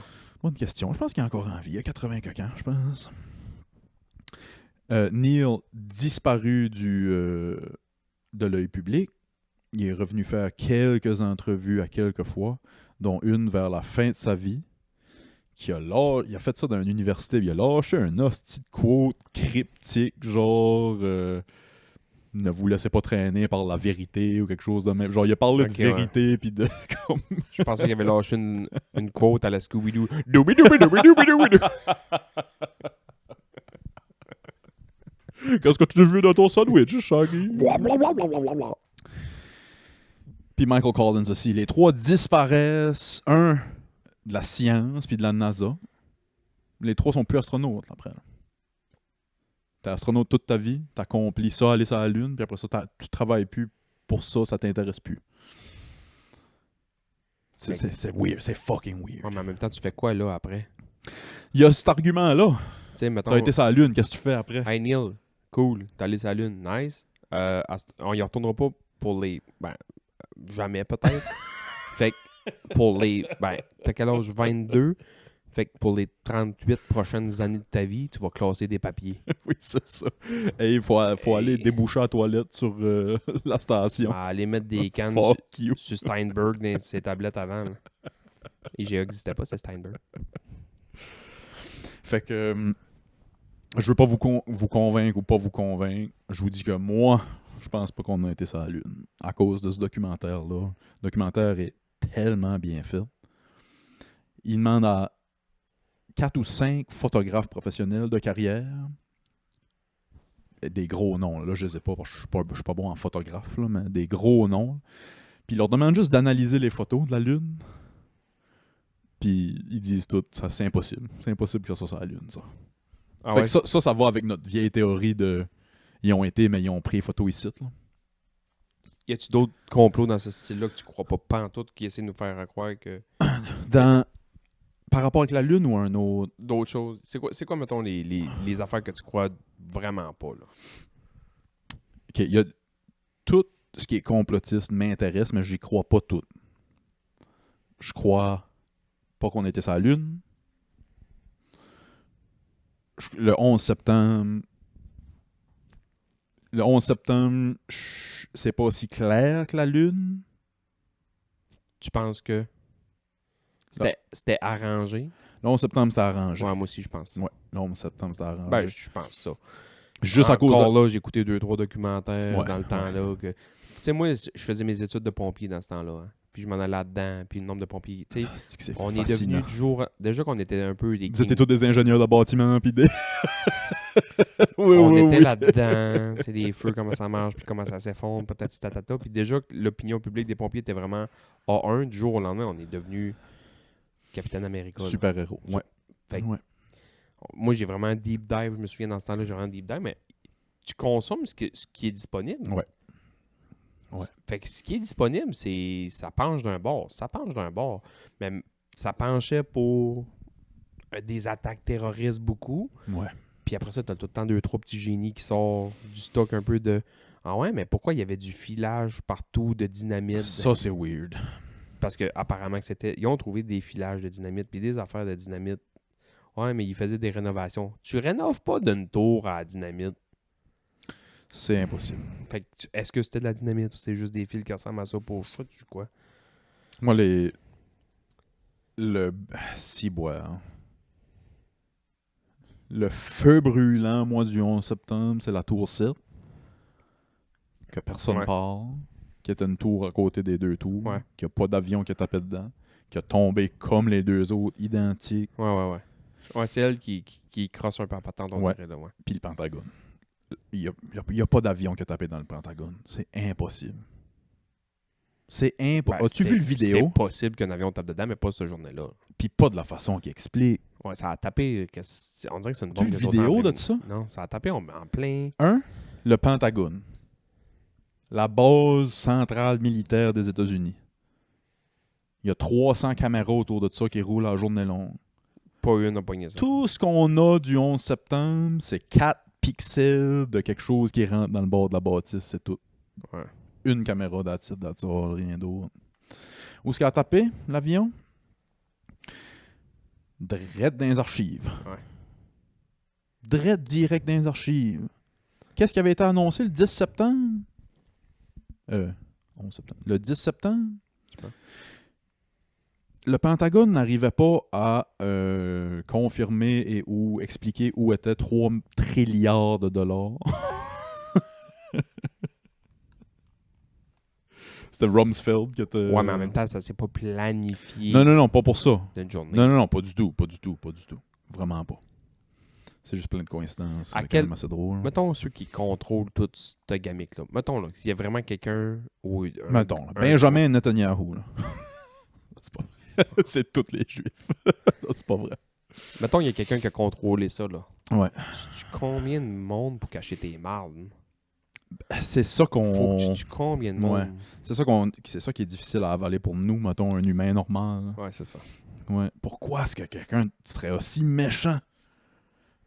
[SPEAKER 2] Bonne question. Je pense qu'il est encore en vie. Il a 80 quelques ans, je pense. Neil, disparu de l'œil public, il est revenu faire quelques entrevues à quelques fois, dont une vers la fin de sa vie. Il a fait ça dans une université. Il a lâché un hostie de quote cryptique, genre ne vous laissez pas traîner par la vérité ou quelque chose de même. Genre, il a parlé
[SPEAKER 3] Ok,
[SPEAKER 2] de vérité puis de comme
[SPEAKER 3] Je pensais qu'il avait lâché une quote à la Scooby-Doo. Doobie-doobie-doobie-doobie-doobie-doo.
[SPEAKER 2] qu'est-ce que tu veux dans ton sandwich, Shaggy? Puis Michael Collins aussi. Les 3 disparaissent. Un de la science puis de la NASA. Les 3 sont plus astronautes après. Là. T'es astronaute toute ta vie, t'accomplis ça, aller sur la Lune, puis après ça, tu travailles plus pour ça, ça t'intéresse plus. C'est weird, c'est fucking weird.
[SPEAKER 3] Ouais, mais en même temps, tu fais quoi, là, après?
[SPEAKER 2] Il y a cet argument-là.
[SPEAKER 3] Tu sais, mettons.
[SPEAKER 2] T'as été sur la Lune, qu'est-ce que tu fais après?
[SPEAKER 3] Hey, Neil, cool. T'es allé sur la Lune. Nice. On y retournera pas pour les. Ben, jamais, peut-être. Fait que pour les. Ben, t'as quel âge? 22. Fait que pour les 38 prochaines années de ta vie, tu vas classer des papiers.
[SPEAKER 2] Oui, c'est ça. Et il faut aller déboucher à la toilette sur la station.
[SPEAKER 3] Aller mettre des cannes
[SPEAKER 2] Fuck you.
[SPEAKER 3] sur Steinberg dans ses tablettes avant. Là. IGA n'existait pas, c'est Steinberg.
[SPEAKER 2] Fait que je veux pas vous convaincre ou pas vous convaincre. Je vous dis que moi, je pense pas qu'on a été sur la Lune à cause de ce documentaire-là. Le documentaire est tellement bien fait. Il demande à 4 ou 5 photographes professionnels de carrière. Des gros noms. Là, je les ai pas parce que je suis pas bon en photographe, là, mais des gros noms. Puis ils leur demandent juste d'analyser les photos de la Lune. Puis ils disent tout, ça c'est impossible. C'est impossible que ça soit sur la Lune, ça.
[SPEAKER 3] Ah
[SPEAKER 2] Fait
[SPEAKER 3] ouais?
[SPEAKER 2] que ça va avec notre vieille théorie de ils ont été, mais ils ont pris les photos ici. Là.
[SPEAKER 3] Y a-tu d'autres complots dans ce style-là que tu crois pas pantoute qui essaient de nous faire croire que.
[SPEAKER 2] Par rapport avec la Lune ou un autre?
[SPEAKER 3] D'autres choses. C'est quoi mettons, les affaires que tu crois vraiment pas, là?
[SPEAKER 2] OK, il y a tout ce qui est complotiste m'intéresse, mais j'y crois pas tout. Je crois pas qu'on était sur la Lune. Le 11 septembre, c'est pas aussi clair que la Lune.
[SPEAKER 3] Tu penses que c'était arrangé?
[SPEAKER 2] Le 11 septembre, c'était arrangé.
[SPEAKER 3] Ouais, moi aussi, je pense ça.
[SPEAKER 2] Ouais, le 11 septembre, c'était arrangé.
[SPEAKER 3] Ben, je pense ça.
[SPEAKER 2] Juste à cause
[SPEAKER 3] Encore
[SPEAKER 2] de...
[SPEAKER 3] là, j'ai écouté 2-3 documentaires
[SPEAKER 2] Ouais,
[SPEAKER 3] dans le temps-là. Tu sais, moi, je faisais mes études de pompier dans ce temps-là. Hein. Puis je m'en allais là-dedans. Puis le nombre de pompiers. Tu sais,
[SPEAKER 2] C'est
[SPEAKER 3] on
[SPEAKER 2] fascinant.
[SPEAKER 3] est devenu du jour. Déjà qu'on était un peu des.
[SPEAKER 2] Vous étiez tous des ingénieurs de bâtiment, puis des... oui,
[SPEAKER 3] On
[SPEAKER 2] oui,
[SPEAKER 3] était
[SPEAKER 2] oui.
[SPEAKER 3] là-dedans. Tu sais, les feux, comment ça marche, puis comment ça s'effondre, patati tatata. Puis déjà, l'opinion publique des pompiers était vraiment A1. Du jour au lendemain, on est devenu Capitaine America. là.
[SPEAKER 2] Super-héros, ouais.
[SPEAKER 3] Fait que-
[SPEAKER 2] Ouais.
[SPEAKER 3] Moi, j'ai vraiment un deep dive. Je me souviens dans ce temps-là, j'ai vraiment un deep dive. Mais tu consommes ce qui est disponible.
[SPEAKER 2] Ouais. Ouais.
[SPEAKER 3] Fait que ce qui est disponible, c'est ça penche d'un bord. Ça penche d'un bord. Mais ça penchait pour des attaques terroristes beaucoup.
[SPEAKER 2] Ouais.
[SPEAKER 3] Puis après ça, t'as tout le temps 2-3 petits génies qui sortent du stock un peu de ah ouais, mais pourquoi il y avait du filage partout de dynamite?
[SPEAKER 2] Ça, c'est weird.
[SPEAKER 3] Parce que apparemment que c'était. Ils ont trouvé des filages de dynamite puis des affaires de dynamite Ouais, mais il faisait des rénovations. Tu rénoves pas d'une tour à la dynamite.
[SPEAKER 2] C'est impossible.
[SPEAKER 3] Fait que est-ce que c'était de la dynamite ou c'est juste des fils qui ressemblent à ça pour chute ou quoi?
[SPEAKER 2] Moi, le ciboire. Le feu brûlant, moi, du 11 septembre, c'est la tour 7. Que personne
[SPEAKER 3] Ouais.
[SPEAKER 2] parle. Qui était une tour à côté des deux tours.
[SPEAKER 3] Ouais.
[SPEAKER 2] Qu'il n'y a pas d'avion qui a tapé dedans. Qui a tombé comme les deux autres, identiques.
[SPEAKER 3] Ouais. Ouais, c'est elle qui crosse un peu en patente, on
[SPEAKER 2] Ouais.
[SPEAKER 3] dirait, là, ouais.
[SPEAKER 2] Puis le Pentagone. Il n'y a pas d'avion qui a tapé dans le Pentagone. C'est impossible. C'est impossible.
[SPEAKER 3] Ben,
[SPEAKER 2] As-tu vu le vidéo?
[SPEAKER 3] C'est possible qu'un avion tape dedans, mais pas cette journée-là.
[SPEAKER 2] Puis pas de la façon qu'il explique.
[SPEAKER 3] Ouais, ça a tapé. On dirait que c'est une
[SPEAKER 2] As-tu
[SPEAKER 3] bombe
[SPEAKER 2] une
[SPEAKER 3] de
[SPEAKER 2] vidéo
[SPEAKER 3] d'autant-
[SPEAKER 2] de ça?
[SPEAKER 3] Non, ça a tapé en plein.
[SPEAKER 2] Le Pentagone. La base centrale militaire des États-Unis. Il y a 300 caméras autour de ça qui roulent la journée longue.
[SPEAKER 3] Pas une a pogné ça.
[SPEAKER 2] Tout ce qu'on a du 11 septembre, c'est 4 pixels de quelque chose qui rentre dans le bord de la bâtisse, c'est tout.
[SPEAKER 3] Ouais.
[SPEAKER 2] Une caméra d'attitude, rien d'autre. Où est-ce qu'il a tapé, l'avion? Drette dans les archives.
[SPEAKER 3] Ouais.
[SPEAKER 2] Drette direct dans les archives. Qu'est-ce qui avait été annoncé le 10 septembre? 11 septembre. Le 10 septembre?
[SPEAKER 3] Je sais pas.
[SPEAKER 2] Le Pentagone n'arrivait pas à confirmer et ou expliquer où étaient 3 trilliards de dollars. C'était Rumsfeld qui était...
[SPEAKER 3] Ouais, mais en même temps, ça s'est pas planifié
[SPEAKER 2] Non, pas pour ça.
[SPEAKER 3] d'une journée.
[SPEAKER 2] Non, pas du tout. Vraiment pas. C'est juste plein de coïncidences.
[SPEAKER 3] À
[SPEAKER 2] C'est
[SPEAKER 3] quel-
[SPEAKER 2] quand même assez drôle.
[SPEAKER 3] Mettons ceux qui contrôlent toute cette gamique-là. Mettons là, s'il y a vraiment quelqu'un ou
[SPEAKER 2] Mettons, là, Benjamin Netanyahu. Là. C'est pas vrai. C'est tous les Juifs. C'est pas vrai.
[SPEAKER 3] Mettons, il y a quelqu'un qui a contrôlé ça, là.
[SPEAKER 2] Ouais.
[SPEAKER 3] Tu tues combien de monde pour cacher tes mardes?
[SPEAKER 2] C'est ça qu'on...
[SPEAKER 3] Faut que tu tues combien de monde?
[SPEAKER 2] Ouais. C'est ça qui est difficile à avaler pour nous, mettons, un humain normal.
[SPEAKER 3] Ouais, c'est ça.
[SPEAKER 2] Ouais. Pourquoi est-ce que quelqu'un serait aussi méchant?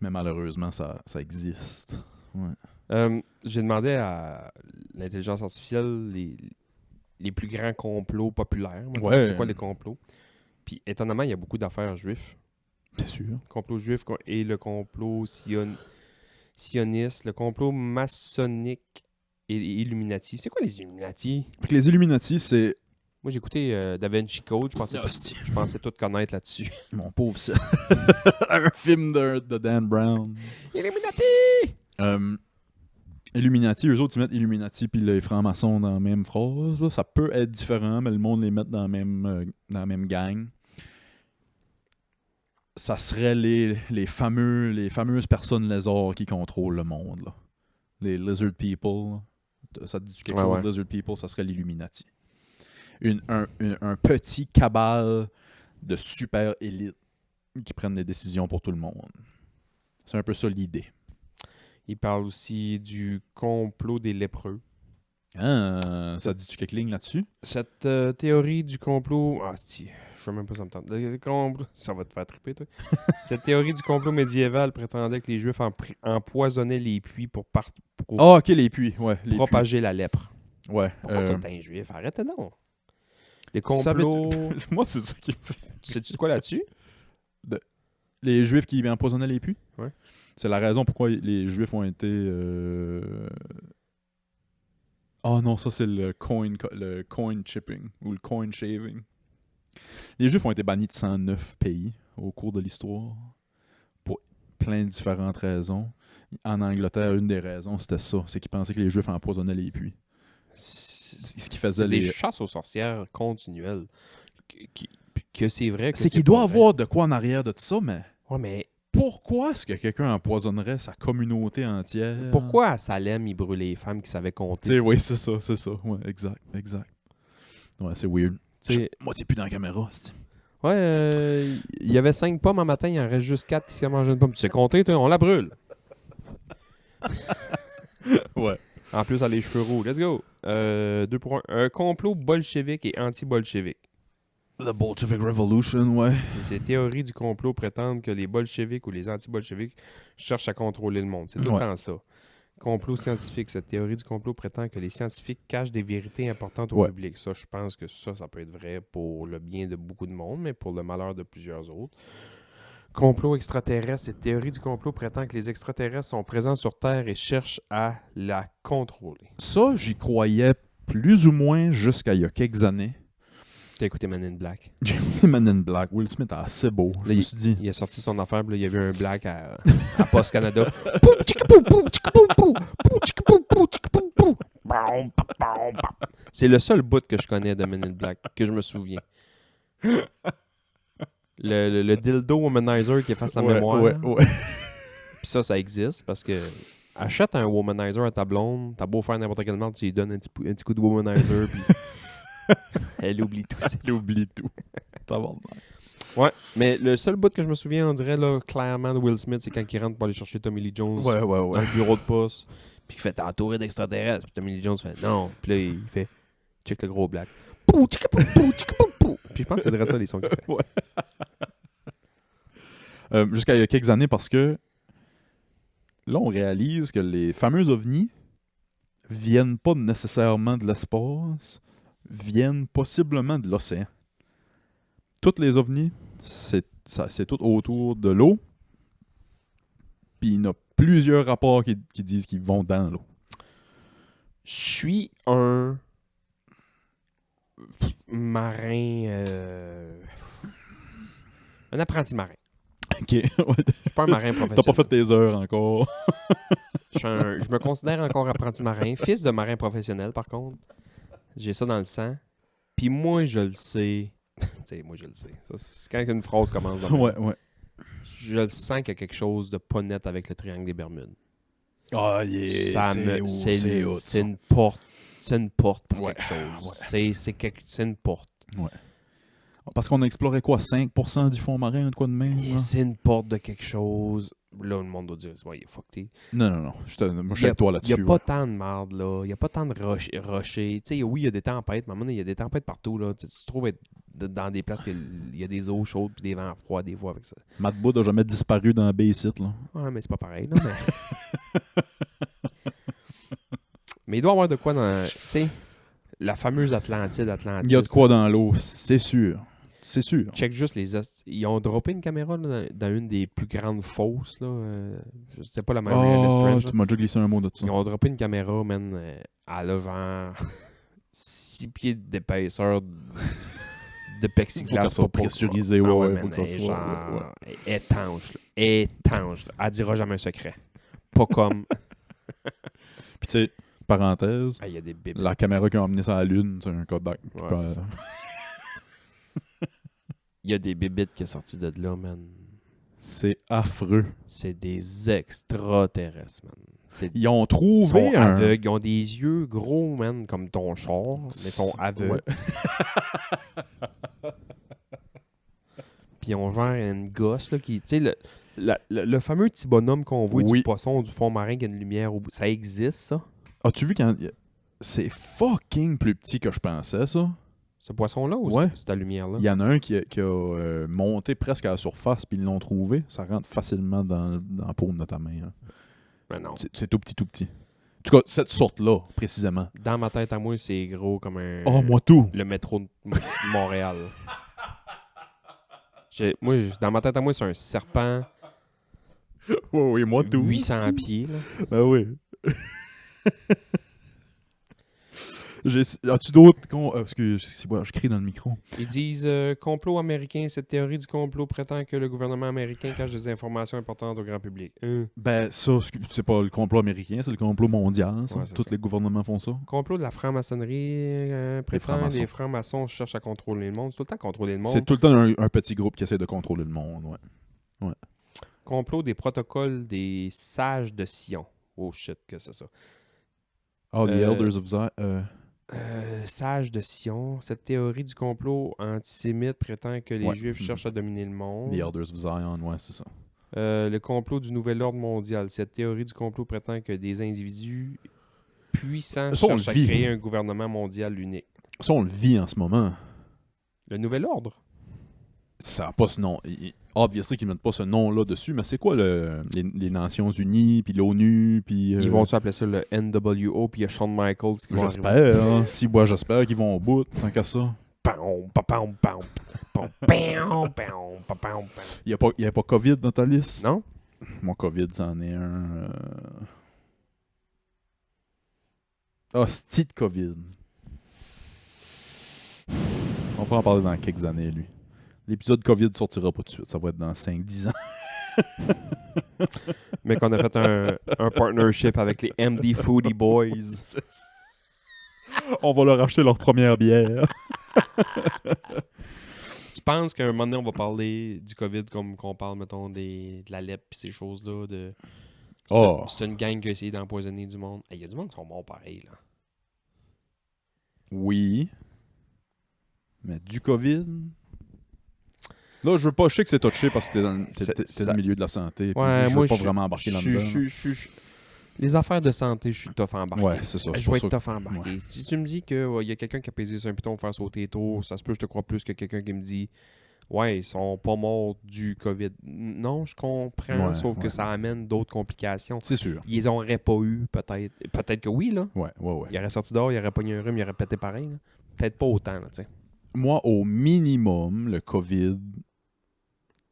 [SPEAKER 2] Mais malheureusement, ça existe. Ouais.
[SPEAKER 3] J'ai demandé à l'intelligence artificielle les plus grands complots populaires. Mettons,
[SPEAKER 2] Ouais.
[SPEAKER 3] C'est quoi les complots? Puis étonnamment, il y a beaucoup d'affaires juifs.
[SPEAKER 2] C'est sûr.
[SPEAKER 3] Complot juif et le complot sioniste, le complot maçonnique et Illuminati. C'est quoi les Illuminati?
[SPEAKER 2] Fait que les Illuminati, c'est...
[SPEAKER 3] Moi, j'ai écouté Da Vinci Code. Je pensais tout connaître là-dessus.
[SPEAKER 2] Mon pauvre, ça. Un film de Dan Brown.
[SPEAKER 3] Illuminati!
[SPEAKER 2] Illuminati, eux autres, ils mettent Illuminati puis les francs-maçons dans la même phrase. Là. Ça peut être différent, mais le monde les met dans la même gang. Ça serait les fameuses personnes lézards qui contrôlent le monde. Là. Les lizard people. Là. Ça te dit quelque chose,
[SPEAKER 3] Ouais.
[SPEAKER 2] lizard people, ça serait l'Illuminati. Un petit cabal de super élite qui prennent des décisions pour tout le monde. C'est un peu ça l'idée.
[SPEAKER 3] Il parle aussi du complot des lépreux.
[SPEAKER 2] Ah, ça dit-tu quelques lignes là-dessus?
[SPEAKER 3] Cette théorie du complot... Ah, je sais même pas ça me tente. Ça va te faire triper, toi. Cette théorie du complot médiéval prétendait que les Juifs empoisonnaient les puits pour
[SPEAKER 2] Ah, ok, les puits. Ouais, les
[SPEAKER 3] propager la lèpre.
[SPEAKER 2] puits. Ouais.
[SPEAKER 3] Pourquoi t'es un Juif? Arrête donc. Les
[SPEAKER 2] savais-tu-
[SPEAKER 3] complots...
[SPEAKER 2] Moi, c'est ça qui me fait.
[SPEAKER 3] Sais-tu de quoi là-dessus?
[SPEAKER 2] Les Juifs qui empoisonnaient les puits?
[SPEAKER 3] Ouais.
[SPEAKER 2] C'est la raison pourquoi les Juifs ont été... Ah non, ça c'est le coin chipping ou le coin shaving. Les Juifs ont été bannis de 109 pays au cours de l'histoire pour plein de différentes raisons. En Angleterre, une des raisons, c'était ça. C'est qu'ils pensaient que les Juifs empoisonnaient les puits. Ce qui faisait
[SPEAKER 3] C'est des
[SPEAKER 2] les...
[SPEAKER 3] chasses aux sorcières continuelles. Que c'est vrai que
[SPEAKER 2] C'est qu'il
[SPEAKER 3] pas
[SPEAKER 2] doit
[SPEAKER 3] vrai.
[SPEAKER 2] avoir de quoi en arrière de tout ça, mais
[SPEAKER 3] Ouais, mais
[SPEAKER 2] pourquoi est-ce que quelqu'un empoisonnerait sa communauté entière?
[SPEAKER 3] pourquoi à Salem, ils brûlaient les femmes qui savaient compter?
[SPEAKER 2] Oui, c'est ça. Ouais, exact. Ouais, c'est weird.
[SPEAKER 3] T'sais-
[SPEAKER 2] Moi, c'est plus dans la caméra, c'est...
[SPEAKER 3] Ouais, il y avait 5 pommes un matin, il en reste juste 4 qui s'est mangé une pomme. Tu sais compter, toi? On la brûle.
[SPEAKER 2] Ouais.
[SPEAKER 3] En plus, elle a les cheveux roux. Let's go. 2 pour 1. Un complot bolchevique et anti-bolchevique.
[SPEAKER 2] The Bolshevik Revolution, ouais.
[SPEAKER 3] Et ces théories du complot prétendent que les bolcheviques ou les anti-bolcheviques cherchent à contrôler le monde. C'est tout le temps ça. Complot scientifique. Cette théorie du complot prétend que les scientifiques cachent des vérités importantes au public. Ça, je pense que ça peut être vrai pour le bien de beaucoup de monde, mais pour le malheur de plusieurs autres. Complot extraterrestre. Cette théorie du complot prétend que les extraterrestres sont présents sur Terre et cherchent à la contrôler.
[SPEAKER 2] Ça, j'y croyais plus ou moins jusqu'à il y a quelques années.
[SPEAKER 3] T'as écouté Man in Black?
[SPEAKER 2] J'ai vu Man in Black. Will Smith est assez beau. Je me suis dit...
[SPEAKER 3] Il a sorti son affaire, puis là, il y a eu un black à Post Canada. Poum, tchika, poum, poum, tchika, poum, poum. Poum, tchika, poum, poum, tchika, poum, poum. Bam, bam, bam, bam. C'est le seul bout que je connais de Men in Black, que je me souviens. Le dildo womanizer qui efface la mémoire.
[SPEAKER 2] Ouais.
[SPEAKER 3] Puis ça existe parce que achète un womanizer à ta blonde, t'as beau faire n'importe quelle merde, tu lui donnes un petit coup de womanizer, puis elle oublie tout.
[SPEAKER 2] Elle oublie tout.
[SPEAKER 3] Ouais, mais le seul bout que je me souviens, on dirait là, clairement de Will Smith, c'est quand il rentre pour aller chercher Tommy Lee Jones dans le bureau de poste, puis il fait t'es entouré d'extraterrestres, puis Tommy Lee Jones fait non, puis là il fait check le gros black. Pou, tchika, pou, pou, tchika, pou, pou. Puis je pense que c'est de ça les sons qu'il fait.
[SPEAKER 2] Ouais. Jusqu'à il y a quelques années, parce que là, on réalise que les fameux ovnis viennent pas nécessairement de l'espace, viennent possiblement de l'océan. Toutes les ovnis, c'est tout autour de l'eau. Puis il y en a plusieurs rapports qui disent qu'ils vont dans l'eau.
[SPEAKER 3] Je suis un marin... un apprenti marin.
[SPEAKER 2] Ok. Ouais.
[SPEAKER 3] Je suis pas un marin professionnel.
[SPEAKER 2] T'as pas fait tes heures encore.
[SPEAKER 3] Je me considère encore apprenti marin. Fils de marin professionnel, par contre. J'ai ça dans le sang. Puis moi, je le sais. Tu sais, moi, je le sais. Ça, c'est quand une phrase commence dans
[SPEAKER 2] Ouais.
[SPEAKER 3] Je le sens qu'il y a quelque chose de pas net avec le triangle des Bermudes.
[SPEAKER 2] Ah,
[SPEAKER 3] C'est une porte. C'est une porte pour
[SPEAKER 2] Ouais.
[SPEAKER 3] quelque chose. Ouais. C'est une porte.
[SPEAKER 2] Ouais. Parce qu'on a exploré quoi, 5% du fond marin, de quoi de même? Là?
[SPEAKER 3] C'est une porte de quelque chose. Là, le monde doit dire, ouais, il est fucké.
[SPEAKER 2] Non. Moi, je suis avec toi là-dessus.
[SPEAKER 3] Il n'y a pas tant de marde, là. Il n'y a pas tant de rochers. Tu sais, oui, il y a des tempêtes, mais à un moment donné, il y a des tempêtes partout, là. Tu te trouves être dans des places où il y a des eaux chaudes et des vents froids, des fois avec ça.
[SPEAKER 2] Matt Boud n'a jamais disparu dans Bay City, là.
[SPEAKER 3] Ouais, mais c'est pas pareil, là. Mais il doit y avoir de quoi dans... Tu sais, la fameuse Atlantide.
[SPEAKER 2] Il y a de quoi dans l'eau, c'est sûr. C'est sûr.
[SPEAKER 3] Check juste ils ont droppé une caméra là, dans une des plus grandes fosses. Là, je sais pas la manière.
[SPEAKER 2] Tu m'as déjà glissé un mot de ça.
[SPEAKER 3] Ils ont droppé une caméra, man. Elle a genre 6 pieds d'épaisseur de plexiglas.
[SPEAKER 2] Faut qu'elle soit pressurisée, ouais, faut que ça soit.
[SPEAKER 3] Genre, étanche. Là. Étanche. Là. Elle dira jamais un secret. Pas comme.
[SPEAKER 2] Puis tu sais, parenthèse,
[SPEAKER 3] Il y a des bébés.
[SPEAKER 2] la caméra qui a emmené ça à la Lune, c'est un Kodak.
[SPEAKER 3] Ouais, c'est ça. Il y a des bébites qui sont sorties de là, man.
[SPEAKER 2] C'est affreux.
[SPEAKER 3] C'est des extraterrestres, man.
[SPEAKER 2] Ils ont
[SPEAKER 3] Ils
[SPEAKER 2] trouvé
[SPEAKER 3] sont
[SPEAKER 2] un...
[SPEAKER 3] aveugles. Ils ont des yeux gros, man, comme ton char, mais ils sont aveugles.
[SPEAKER 2] Ouais.
[SPEAKER 3] Puis ils ont genre une gosse, là, qui... Tu sais, le fameux petit bonhomme qu'on voit
[SPEAKER 2] Oui.
[SPEAKER 3] du poisson, du fond marin qui a une lumière au bout. Ça existe, ça?
[SPEAKER 2] As-tu vu quand... C'est fucking plus petit que je pensais, ça.
[SPEAKER 3] Ce poisson-là ou
[SPEAKER 2] Ouais.
[SPEAKER 3] cette lumière-là?
[SPEAKER 2] Il y en a un qui a monté presque à la surface puis ils l'ont trouvé. Ça rentre facilement dans la paume de ta main. Là.
[SPEAKER 3] Ben non.
[SPEAKER 2] C'est tout petit. En tout cas, cette sorte-là, précisément.
[SPEAKER 3] Dans ma tête à moi, c'est gros comme un...
[SPEAKER 2] Oh, moi tout!
[SPEAKER 3] Le métro de Montréal. Dans ma tête à moi, c'est un serpent
[SPEAKER 2] Oui, moi
[SPEAKER 3] 800 pieds. Là.
[SPEAKER 2] Ben oui. As-tu d'autres... Excuse-moi, je crie dans le micro.
[SPEAKER 3] Ils disent complot américain. Cette théorie du complot prétend que le gouvernement américain cache des informations importantes au grand public.
[SPEAKER 2] Ben ça, c'est pas le complot américain, c'est le complot mondial. Ça.
[SPEAKER 3] Ouais, c'est
[SPEAKER 2] Tous
[SPEAKER 3] ça.
[SPEAKER 2] les gouvernements font ça.
[SPEAKER 3] Complot de la franc-maçonnerie prétend
[SPEAKER 2] francs-maçons.
[SPEAKER 3] les francs-maçons cherchent à contrôler le monde. C'est tout le temps contrôler le monde.
[SPEAKER 2] C'est tout le temps un petit groupe qui essaie de contrôler le monde, ouais.
[SPEAKER 3] Complot des protocoles des sages de Sion. Oh shit, que c'est ça.
[SPEAKER 2] Oh, the Elders of Zion.
[SPEAKER 3] Sages de Sion. Cette théorie du complot antisémite prétend que les
[SPEAKER 2] Ouais.
[SPEAKER 3] Juifs cherchent à dominer le monde.
[SPEAKER 2] The Elders of Zion, ouais, c'est ça.
[SPEAKER 3] Le complot du nouvel ordre mondial. Cette théorie du complot prétend que des individus puissants
[SPEAKER 2] Ça, on
[SPEAKER 3] cherchent à
[SPEAKER 2] le vit.
[SPEAKER 3] créer un gouvernement mondial unique.
[SPEAKER 2] Ça, on le vit en ce moment.
[SPEAKER 3] Le nouvel ordre?
[SPEAKER 2] Ça n'a pas ce nom. Obviously qu'ils ne mettent pas ce nom-là dessus, mais c'est quoi les Nations Unies, puis l'ONU, puis...
[SPEAKER 3] Ils vont-tu appeler ça le NWO, puis il y a Shawn Michaels qui va arriver.
[SPEAKER 2] J'espère, hein. Si, moi, j'espère qu'ils vont au bout, tant qu'à ça.
[SPEAKER 3] Pam, pam, pam, pam,
[SPEAKER 2] Il n'y a pas COVID dans ta liste?
[SPEAKER 3] Non?
[SPEAKER 2] Mon COVID, c'en est un... Hostie de COVID. On pourra en parler dans quelques années, lui. L'épisode COVID sortira pas tout de suite. Ça va être dans 5-10 ans.
[SPEAKER 3] Mais qu'on a fait un partnership avec les MD Foodie Boys.
[SPEAKER 2] On va leur acheter leur première bière.
[SPEAKER 3] Tu penses qu'à un moment donné, on va parler du COVID comme qu'on parle, mettons, de la lèpre et ces choses-là? C'est une gang qui a essayé d'empoisonner du monde. Il y a du monde qui sont morts pareil, là.
[SPEAKER 2] Oui. Mais du COVID... Là, je sais que c'est touché parce que t'es dans le milieu de la santé.
[SPEAKER 3] Ouais,
[SPEAKER 2] je veux pas vraiment embarquer là-dedans.
[SPEAKER 3] Les affaires de santé, je suis tough à embarquer.
[SPEAKER 2] Ouais, c'est ça.
[SPEAKER 3] Je vais être tough à embarquer. Ouais. Si tu me dis qu'il y a quelqu'un qui a pesé sur un piton pour faire sauter les tours, ça se peut, je te crois plus que quelqu'un qui me dit ouais, ils sont pas morts du COVID. Non, je comprends, sauf que ça amène d'autres complications.
[SPEAKER 2] C'est sûr.
[SPEAKER 3] Ils les auraient pas eu, peut-être. Peut-être que oui, là.
[SPEAKER 2] Ouais.
[SPEAKER 3] Il aurait sorti dehors, il aurait pogné un rhume, il aurait pété pareil. Là. Peut-être pas autant, là, tu sais.
[SPEAKER 2] Moi, au minimum, le COVID,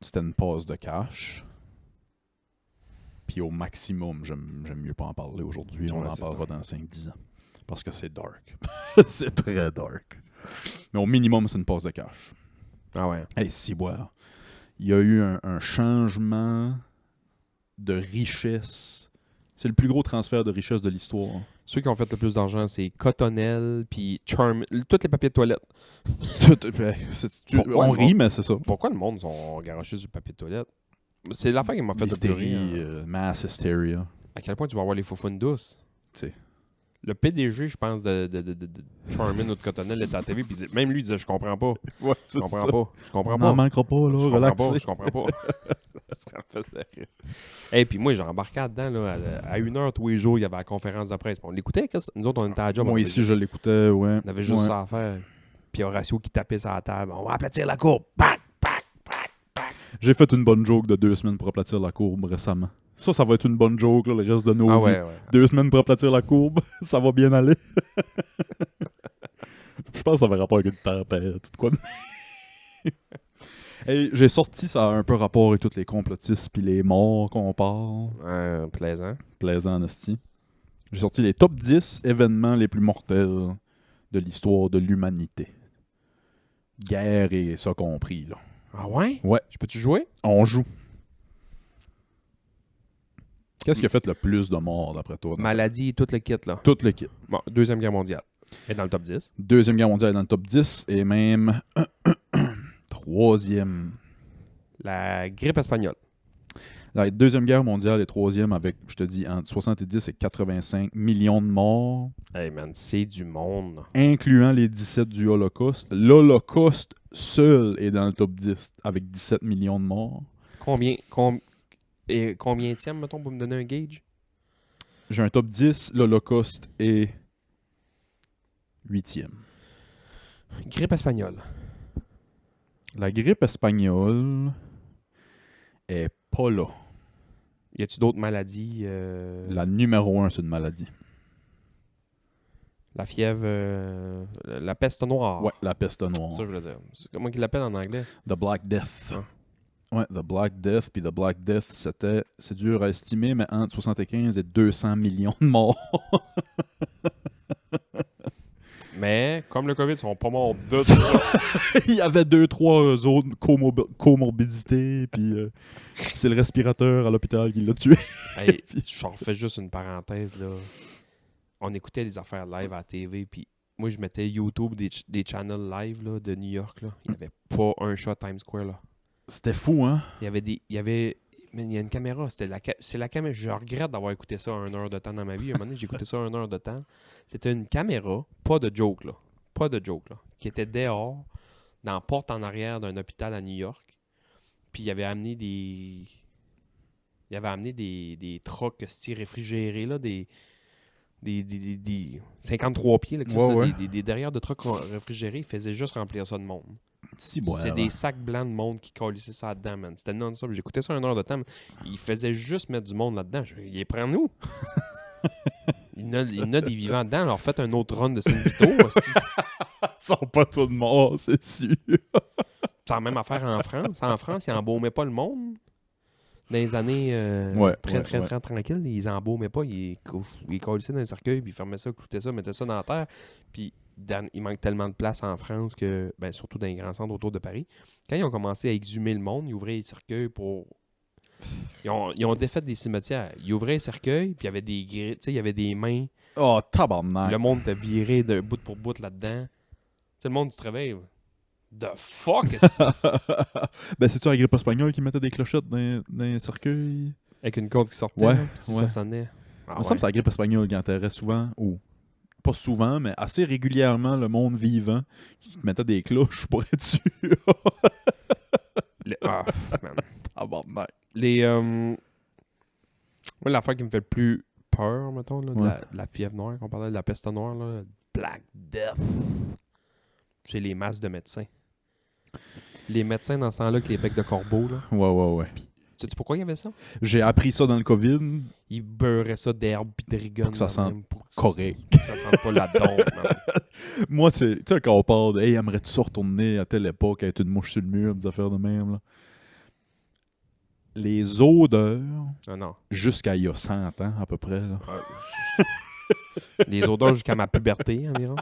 [SPEAKER 2] c'était une passe de cash. Puis au maximum, j'aime mieux pas en parler aujourd'hui. On en parlera dans 5-10 ans. Parce que c'est dark. C'est très dark. Mais au minimum, c'est une passe de cash.
[SPEAKER 3] Ah ouais.
[SPEAKER 2] Hey, si, voilà. Il y a eu un changement de richesse. C'est le plus gros transfert de richesse de l'histoire.
[SPEAKER 3] Ceux qui ont fait le plus d'argent, c'est Cottonelle, puis Charm... Tous les papiers de toilette.
[SPEAKER 2] On rit, mais c'est ça.
[SPEAKER 3] Pourquoi le monde sont garochés du papier de toilette? C'est l'affaire qui m'a fait de pleurer.
[SPEAKER 2] Mass hysteria.
[SPEAKER 3] À quel point tu vas avoir les faufounes douces?
[SPEAKER 2] T'sais.
[SPEAKER 3] Le PDG, je pense, de Charmin ou de Cottonelle était à la TV, puis même lui disait « Je comprends pas.
[SPEAKER 2] Ouais,
[SPEAKER 3] je comprends pas. Je comprends
[SPEAKER 2] On
[SPEAKER 3] pas.
[SPEAKER 2] n'en manquera pas, là.
[SPEAKER 3] Je comprends pas. » Ça me faisait rire. Et puis moi, j'embarquais là-dedans, là, à 1h tous les jours, il y avait la conférence de presse. On l'écoutait, nous autres, on était à la job.
[SPEAKER 2] Moi, ici, je l'écoutais, ouais.
[SPEAKER 3] On avait juste ça à faire. Puis Horatio qui tapait sur la table. On va aplatir la courbe. Pac!
[SPEAKER 2] J'ai fait une bonne joke de 2 semaines pour aplatir la courbe récemment. Ça va être une bonne joke, là, le reste de nos vies.
[SPEAKER 3] Ouais.
[SPEAKER 2] 2 semaines pour aplatir la courbe, ça va bien aller. Je pense que ça avait rapport avec une tempête, tout quoi. Hey, j'ai sorti, ça a un peu rapport avec tous les complotistes puis les morts qu'on parle.
[SPEAKER 3] Plaisant.
[SPEAKER 2] Plaisant, esti. J'ai sorti les top 10 événements les plus mortels de l'histoire de l'humanité. Guerre et ça compris, là.
[SPEAKER 3] Ah ouais?
[SPEAKER 2] Ouais.
[SPEAKER 3] Je peux-tu jouer?
[SPEAKER 2] On joue. Qu'est-ce qui a fait le plus de morts, d'après toi?
[SPEAKER 3] Maladie et tout le kit, là.
[SPEAKER 2] Tout le kit.
[SPEAKER 3] Bon, Deuxième Guerre mondiale. Et dans le top 10.
[SPEAKER 2] Deuxième Guerre mondiale est dans le top 10 et même troisième.
[SPEAKER 3] La grippe espagnole.
[SPEAKER 2] La Deuxième Guerre mondiale est troisième avec, je te dis, entre 70 et 85 millions de morts.
[SPEAKER 3] Hey man, c'est du monde.
[SPEAKER 2] Incluant les 17 du Holocauste. L'Holocauste seul est dans le top 10 avec 17 millions de morts.
[SPEAKER 3] Combienième, mettons, pour me donner un gauge?
[SPEAKER 2] J'ai un top 10, l'Holocauste est 8e.
[SPEAKER 3] Grippe espagnole.
[SPEAKER 2] La grippe espagnole est pas là.
[SPEAKER 3] Y a-tu d'autres maladies?
[SPEAKER 2] La numéro 1, c'est une maladie.
[SPEAKER 3] La fièvre... la peste noire.
[SPEAKER 2] Ouais, la peste noire.
[SPEAKER 3] Ça, je voulais dire. C'est comment qu'ils l'appellent en anglais?
[SPEAKER 2] The Black Death.
[SPEAKER 3] Ah.
[SPEAKER 2] Ouais, The Black Death. Puis The Black Death, c'est dur à estimer, mais entre 75 et 200 millions de morts.
[SPEAKER 3] Mais, comme le COVID, ils sont pas morts de ça.
[SPEAKER 2] Il y avait 2-3 autres comorbidités, puis c'est le respirateur à l'hôpital qui l'a tué.
[SPEAKER 3] Hey, j'en refais juste une parenthèse, là. On écoutait les affaires live à la TV, puis moi, je mettais YouTube, des channels live là, de New York, là. Il n'y avait pas un shot Times Square, là.
[SPEAKER 2] C'était fou, hein?
[SPEAKER 3] Mais il y a une caméra. C'est la caméra. Je regrette d'avoir écouté ça 1 heure de temps dans ma vie. Un moment donné, j'ai écouté ça 1 heure de temps. C'était une caméra, pas de joke, là. Pas de joke, là. Qui était dehors, dans la porte en arrière d'un hôpital à New York. Puis il avait amené des trucks réfrigérés, là, des 53 pieds, là, des derrière de trucks réfrigérés. Il faisait juste remplir ça de monde. C'est des sacs blancs de monde qui colissaient ça là-dedans, man. C'était non-stop. J'écoutais ça 1 heure de temps. Il faisait juste mettre du monde là-dedans. Il les prend nous. Il y en a des vivants dedans. Alors faites un autre run de Saint-Vito aussi.
[SPEAKER 2] Ils sont pas tous morts, c'est sûr.
[SPEAKER 3] C'est la même affaire en France. En France, ils embaumaient pas le monde. Dans les années très tranquilles, ils embaumaient pas. Ils collissaient dans un cercueil, puis ils fermaient ça, cloutaient ça, mettaient ça dans la terre. Puis il manque tellement de place en France que, ben, surtout dans les grands centres autour de Paris, quand ils ont commencé à exhumer le monde, ils ouvraient les cercueils pour... Ils ont défait des cimetières. Ils ouvraient les cercueils, puis il y avait des grilles, tu sais, il y avait des mains.
[SPEAKER 2] Oh, tabarnak.
[SPEAKER 3] Le monde était viré de bout pour bout là-dedans. Tu sais, le monde, tu te réveilles. The fuck est-ce
[SPEAKER 2] Ben, c'est-tu la grippe espagnole qui mettait des clochettes dans les cercueils?
[SPEAKER 3] avec une corde qui sortait,
[SPEAKER 2] Ouais,
[SPEAKER 3] là, puis
[SPEAKER 2] ouais.
[SPEAKER 3] ça sonnait. Ah,
[SPEAKER 2] Il me semble que c'est la grippe espagnole qui enterrait souvent, ou pas souvent, mais assez régulièrement le monde vivant qui mettait des cloches pour être sûr.
[SPEAKER 3] Man.
[SPEAKER 2] Tabarnak.
[SPEAKER 3] Moi, l'affaire qui me fait le plus peur, mettons, là, de la fièvre noire, qu'on parlait de la peste noire, là, Black Death, c'est les masses de médecins. Les médecins, dans ce temps-là, avec les becs de corbeau, là.
[SPEAKER 2] Ouais.
[SPEAKER 3] Sais-tu pourquoi il y avait ça?
[SPEAKER 2] J'ai appris ça dans le COVID.
[SPEAKER 3] Ils beurraient ça d'herbe pis de rigonne.
[SPEAKER 2] Pour que ça sente correct.
[SPEAKER 3] Pour que ça sente pas la dompe, man.
[SPEAKER 2] Moi, tu sais, quand on parle de « Hey, aimerais-tu ça retourner à telle époque avec une mouche sur le mur », des affaires de même, là. Les odeurs,
[SPEAKER 3] Non.
[SPEAKER 2] jusqu'à il y a 100 ans, à peu près, là.
[SPEAKER 3] Les odeurs jusqu'à ma puberté, environ.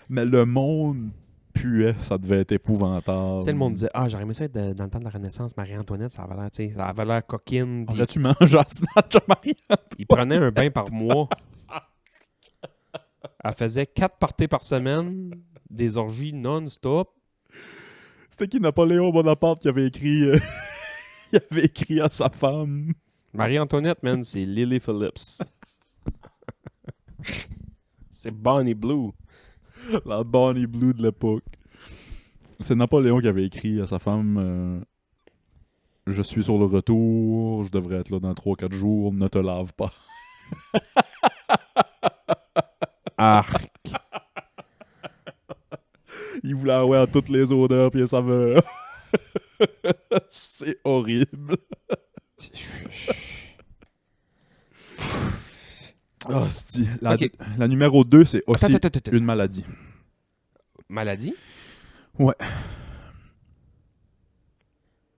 [SPEAKER 2] Mais le monde puait, ça devait être épouvantable.
[SPEAKER 3] Tu sais, le monde disait « Ah, j'aurais aimé ça être dans le temps de la Renaissance, Marie-Antoinette, ça avait l'air, tu sais, ça avait l'air coquine. »
[SPEAKER 2] Aurais-tu mangé à Snatch à Marie?
[SPEAKER 3] Il prenait un bain par mois. Elle faisait 4 parties par semaine, des orgies non-stop.
[SPEAKER 2] C'était qui Napoléon Bonaparte qui avait écrit il avait écrit à sa femme.
[SPEAKER 3] Marie-Antoinette, man, c'est Lily Phillips. C'est Bonnie Blue.
[SPEAKER 2] La Bonnie Blue de l'époque. C'est Napoléon qui avait écrit à sa femme je suis sur le retour, je devrais être là dans 3-4 jours, ne te lave pas.
[SPEAKER 3] Arc.
[SPEAKER 2] Il voulait avoir toutes les odeurs puis les saveurs. C'est horrible. Ah, c'est
[SPEAKER 3] Ok.
[SPEAKER 2] La numéro 2, c'est aussi
[SPEAKER 3] Attends.
[SPEAKER 2] une maladie.
[SPEAKER 3] Maladie?
[SPEAKER 2] Ouais.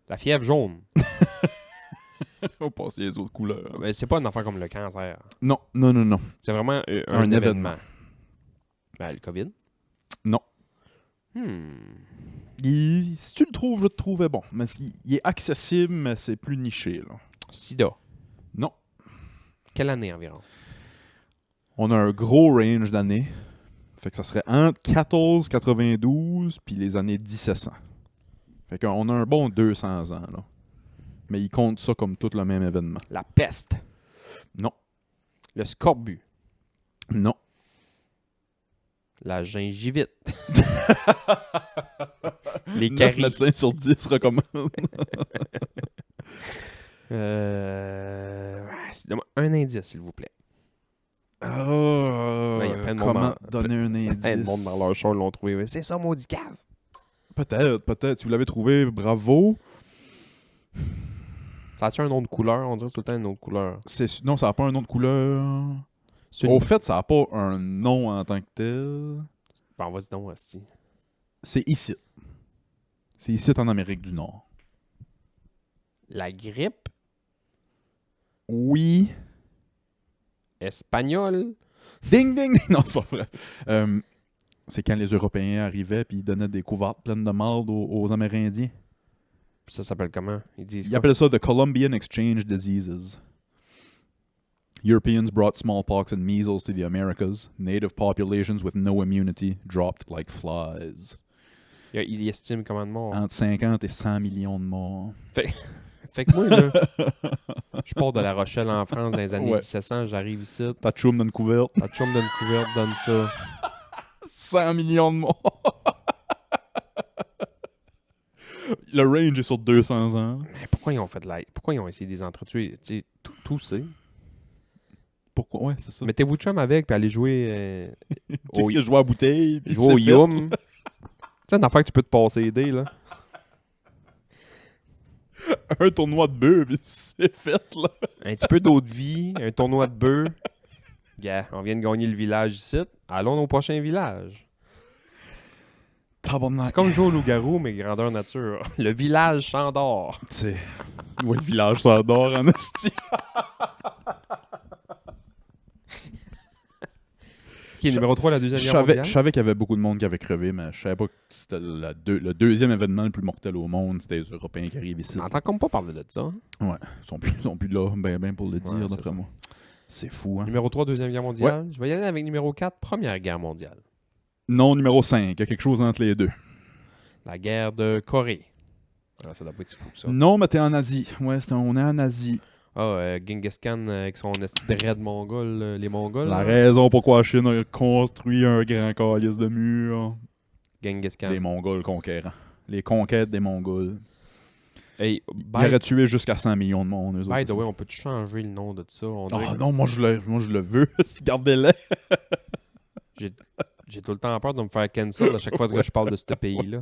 [SPEAKER 3] La fièvre jaune.
[SPEAKER 2] On passe les autres couleurs.
[SPEAKER 3] Ben, c'est pas une affaire comme le cancer.
[SPEAKER 2] Non.
[SPEAKER 3] C'est vraiment
[SPEAKER 2] Un événement.
[SPEAKER 3] Ben, le COVID?
[SPEAKER 2] Non. Si tu le trouves, je te trouvais bon. Mais il est accessible, mais c'est plus niché, là.
[SPEAKER 3] Sida.
[SPEAKER 2] Non.
[SPEAKER 3] Quelle année environ?
[SPEAKER 2] On a un gros range d'années. Fait que ça serait entre 1492 puis les années 1700. Fait qu'on a un bon 200 ans, là. Mais ils comptent ça comme tout le même événement.
[SPEAKER 3] La peste.
[SPEAKER 2] Non.
[SPEAKER 3] Le scorbut.
[SPEAKER 2] Non.
[SPEAKER 3] La gingivite. Les
[SPEAKER 2] 9
[SPEAKER 3] caries.
[SPEAKER 2] médecins sur 10 recommandent.
[SPEAKER 3] Donne-moi un indice, s'il vous plaît.
[SPEAKER 2] Il
[SPEAKER 3] y a plein de monde
[SPEAKER 2] comment
[SPEAKER 3] dans-
[SPEAKER 2] donner un indice?
[SPEAKER 3] Hey, le monde dans leur show l'ont trouvé. Ouais, c'est ça, maudit cave.
[SPEAKER 2] Peut-être. Si vous l'avez trouvé, bravo.
[SPEAKER 3] Ça a-tu un nom de couleur? On dirait que c'est tout le temps un nom de couleur.
[SPEAKER 2] Non, ça n'a pas un nom de couleur.
[SPEAKER 3] C'est
[SPEAKER 2] Au fait, ça n'a pas un nom en tant que tel.
[SPEAKER 3] Bon, vas-y donc, Asti.
[SPEAKER 2] C'est ici. C'est ici en Amérique du Nord.
[SPEAKER 3] La grippe
[SPEAKER 2] Oui.
[SPEAKER 3] espagnole.
[SPEAKER 2] Ding, ding, ding. Non, c'est pas vrai. C'est quand les Européens arrivaient puis ils donnaient des couvertes pleines de marde aux Amérindiens.
[SPEAKER 3] Ça s'appelle comment? Ils disent
[SPEAKER 2] Ils
[SPEAKER 3] quoi?
[SPEAKER 2] appellent ça the Columbian Exchange Diseases. Europeans brought smallpox and measles to the Americas. Native populations with no immunity dropped like flies.
[SPEAKER 3] Il estime comment de morts.
[SPEAKER 2] Entre 50 et 100 millions de morts.
[SPEAKER 3] Fait que moi, là, je pars de La Rochelle en France dans les années
[SPEAKER 2] Ouais.
[SPEAKER 3] 1700, j'arrive ici.
[SPEAKER 2] Ta chum dans une couverte.
[SPEAKER 3] Ta chum donne couverte, donne ça.
[SPEAKER 2] 100 millions de morts. Le range est sur 200 ans.
[SPEAKER 3] Mais pourquoi ils ont fait de la... Pourquoi ils ont essayé de les entretuer? Tu sais, tout c'est.
[SPEAKER 2] Pourquoi? Ouais, c'est ça.
[SPEAKER 3] Mettez-vous de chum avec, puis allez jouer au,
[SPEAKER 2] Qui a joué à bouteille. puis
[SPEAKER 3] jouer au
[SPEAKER 2] c'est fait.
[SPEAKER 3] Yum. Tu sais, une affaire que tu peux te passer aider, là.
[SPEAKER 2] Un tournoi de bœuf, puis c'est fait, là.
[SPEAKER 3] Un petit peu d'eau de vie, un tournoi de bœuf. Gars, on vient de gagner le village ici. Allons au prochain village.
[SPEAKER 2] Tabarnak.
[SPEAKER 3] C'est comme jouer au loup-garou, mais grandeur nature. Le village s'endort.
[SPEAKER 2] C'est... Ouais, le village s'endort en esti.
[SPEAKER 3] Qui est numéro 3, la Deuxième
[SPEAKER 2] Je
[SPEAKER 3] Guerre
[SPEAKER 2] savais,
[SPEAKER 3] mondiale?
[SPEAKER 2] je savais qu'il y avait beaucoup de monde qui avait crevé, mais je savais pas que c'était le deuxième événement le plus mortel au monde. C'était les Européens qui arrivent ici.
[SPEAKER 3] On n'entend comme pas parler de ça.
[SPEAKER 2] Ouais, ils sont plus là, ben pour le dire,
[SPEAKER 3] Ouais, c'est
[SPEAKER 2] d'après
[SPEAKER 3] ça.
[SPEAKER 2] moi. C'est fou, hein.
[SPEAKER 3] Numéro 3, Deuxième Guerre mondiale. Je vais y aller avec numéro 4, Première Guerre mondiale.
[SPEAKER 2] Non, numéro 5, il y a quelque chose entre les deux.
[SPEAKER 3] La guerre de Corée. Ah, ça doit pas être fou, ça.
[SPEAKER 2] Non, mais t'es en Asie. Ouais, on est en Asie.
[SPEAKER 3] Genghis Khan avec son esti de raid mongol, les Mongols.
[SPEAKER 2] La
[SPEAKER 3] là.
[SPEAKER 2] raison pourquoi la Chine a construit un grand calice de mur.
[SPEAKER 3] Genghis Khan.
[SPEAKER 2] Les Mongols conquérants. Les conquêtes des Mongols.
[SPEAKER 3] Hey,
[SPEAKER 2] Ils auraient tué jusqu'à 100 millions de monde, eux
[SPEAKER 3] by
[SPEAKER 2] autres.
[SPEAKER 3] the way, on peut-tu changer le nom de ça? On dirait
[SPEAKER 2] Ah
[SPEAKER 3] que
[SPEAKER 2] non, moi je le veux. Gardez-le.
[SPEAKER 3] j'ai tout le temps peur de me faire cancel à chaque fois que je parle de ce pays-là.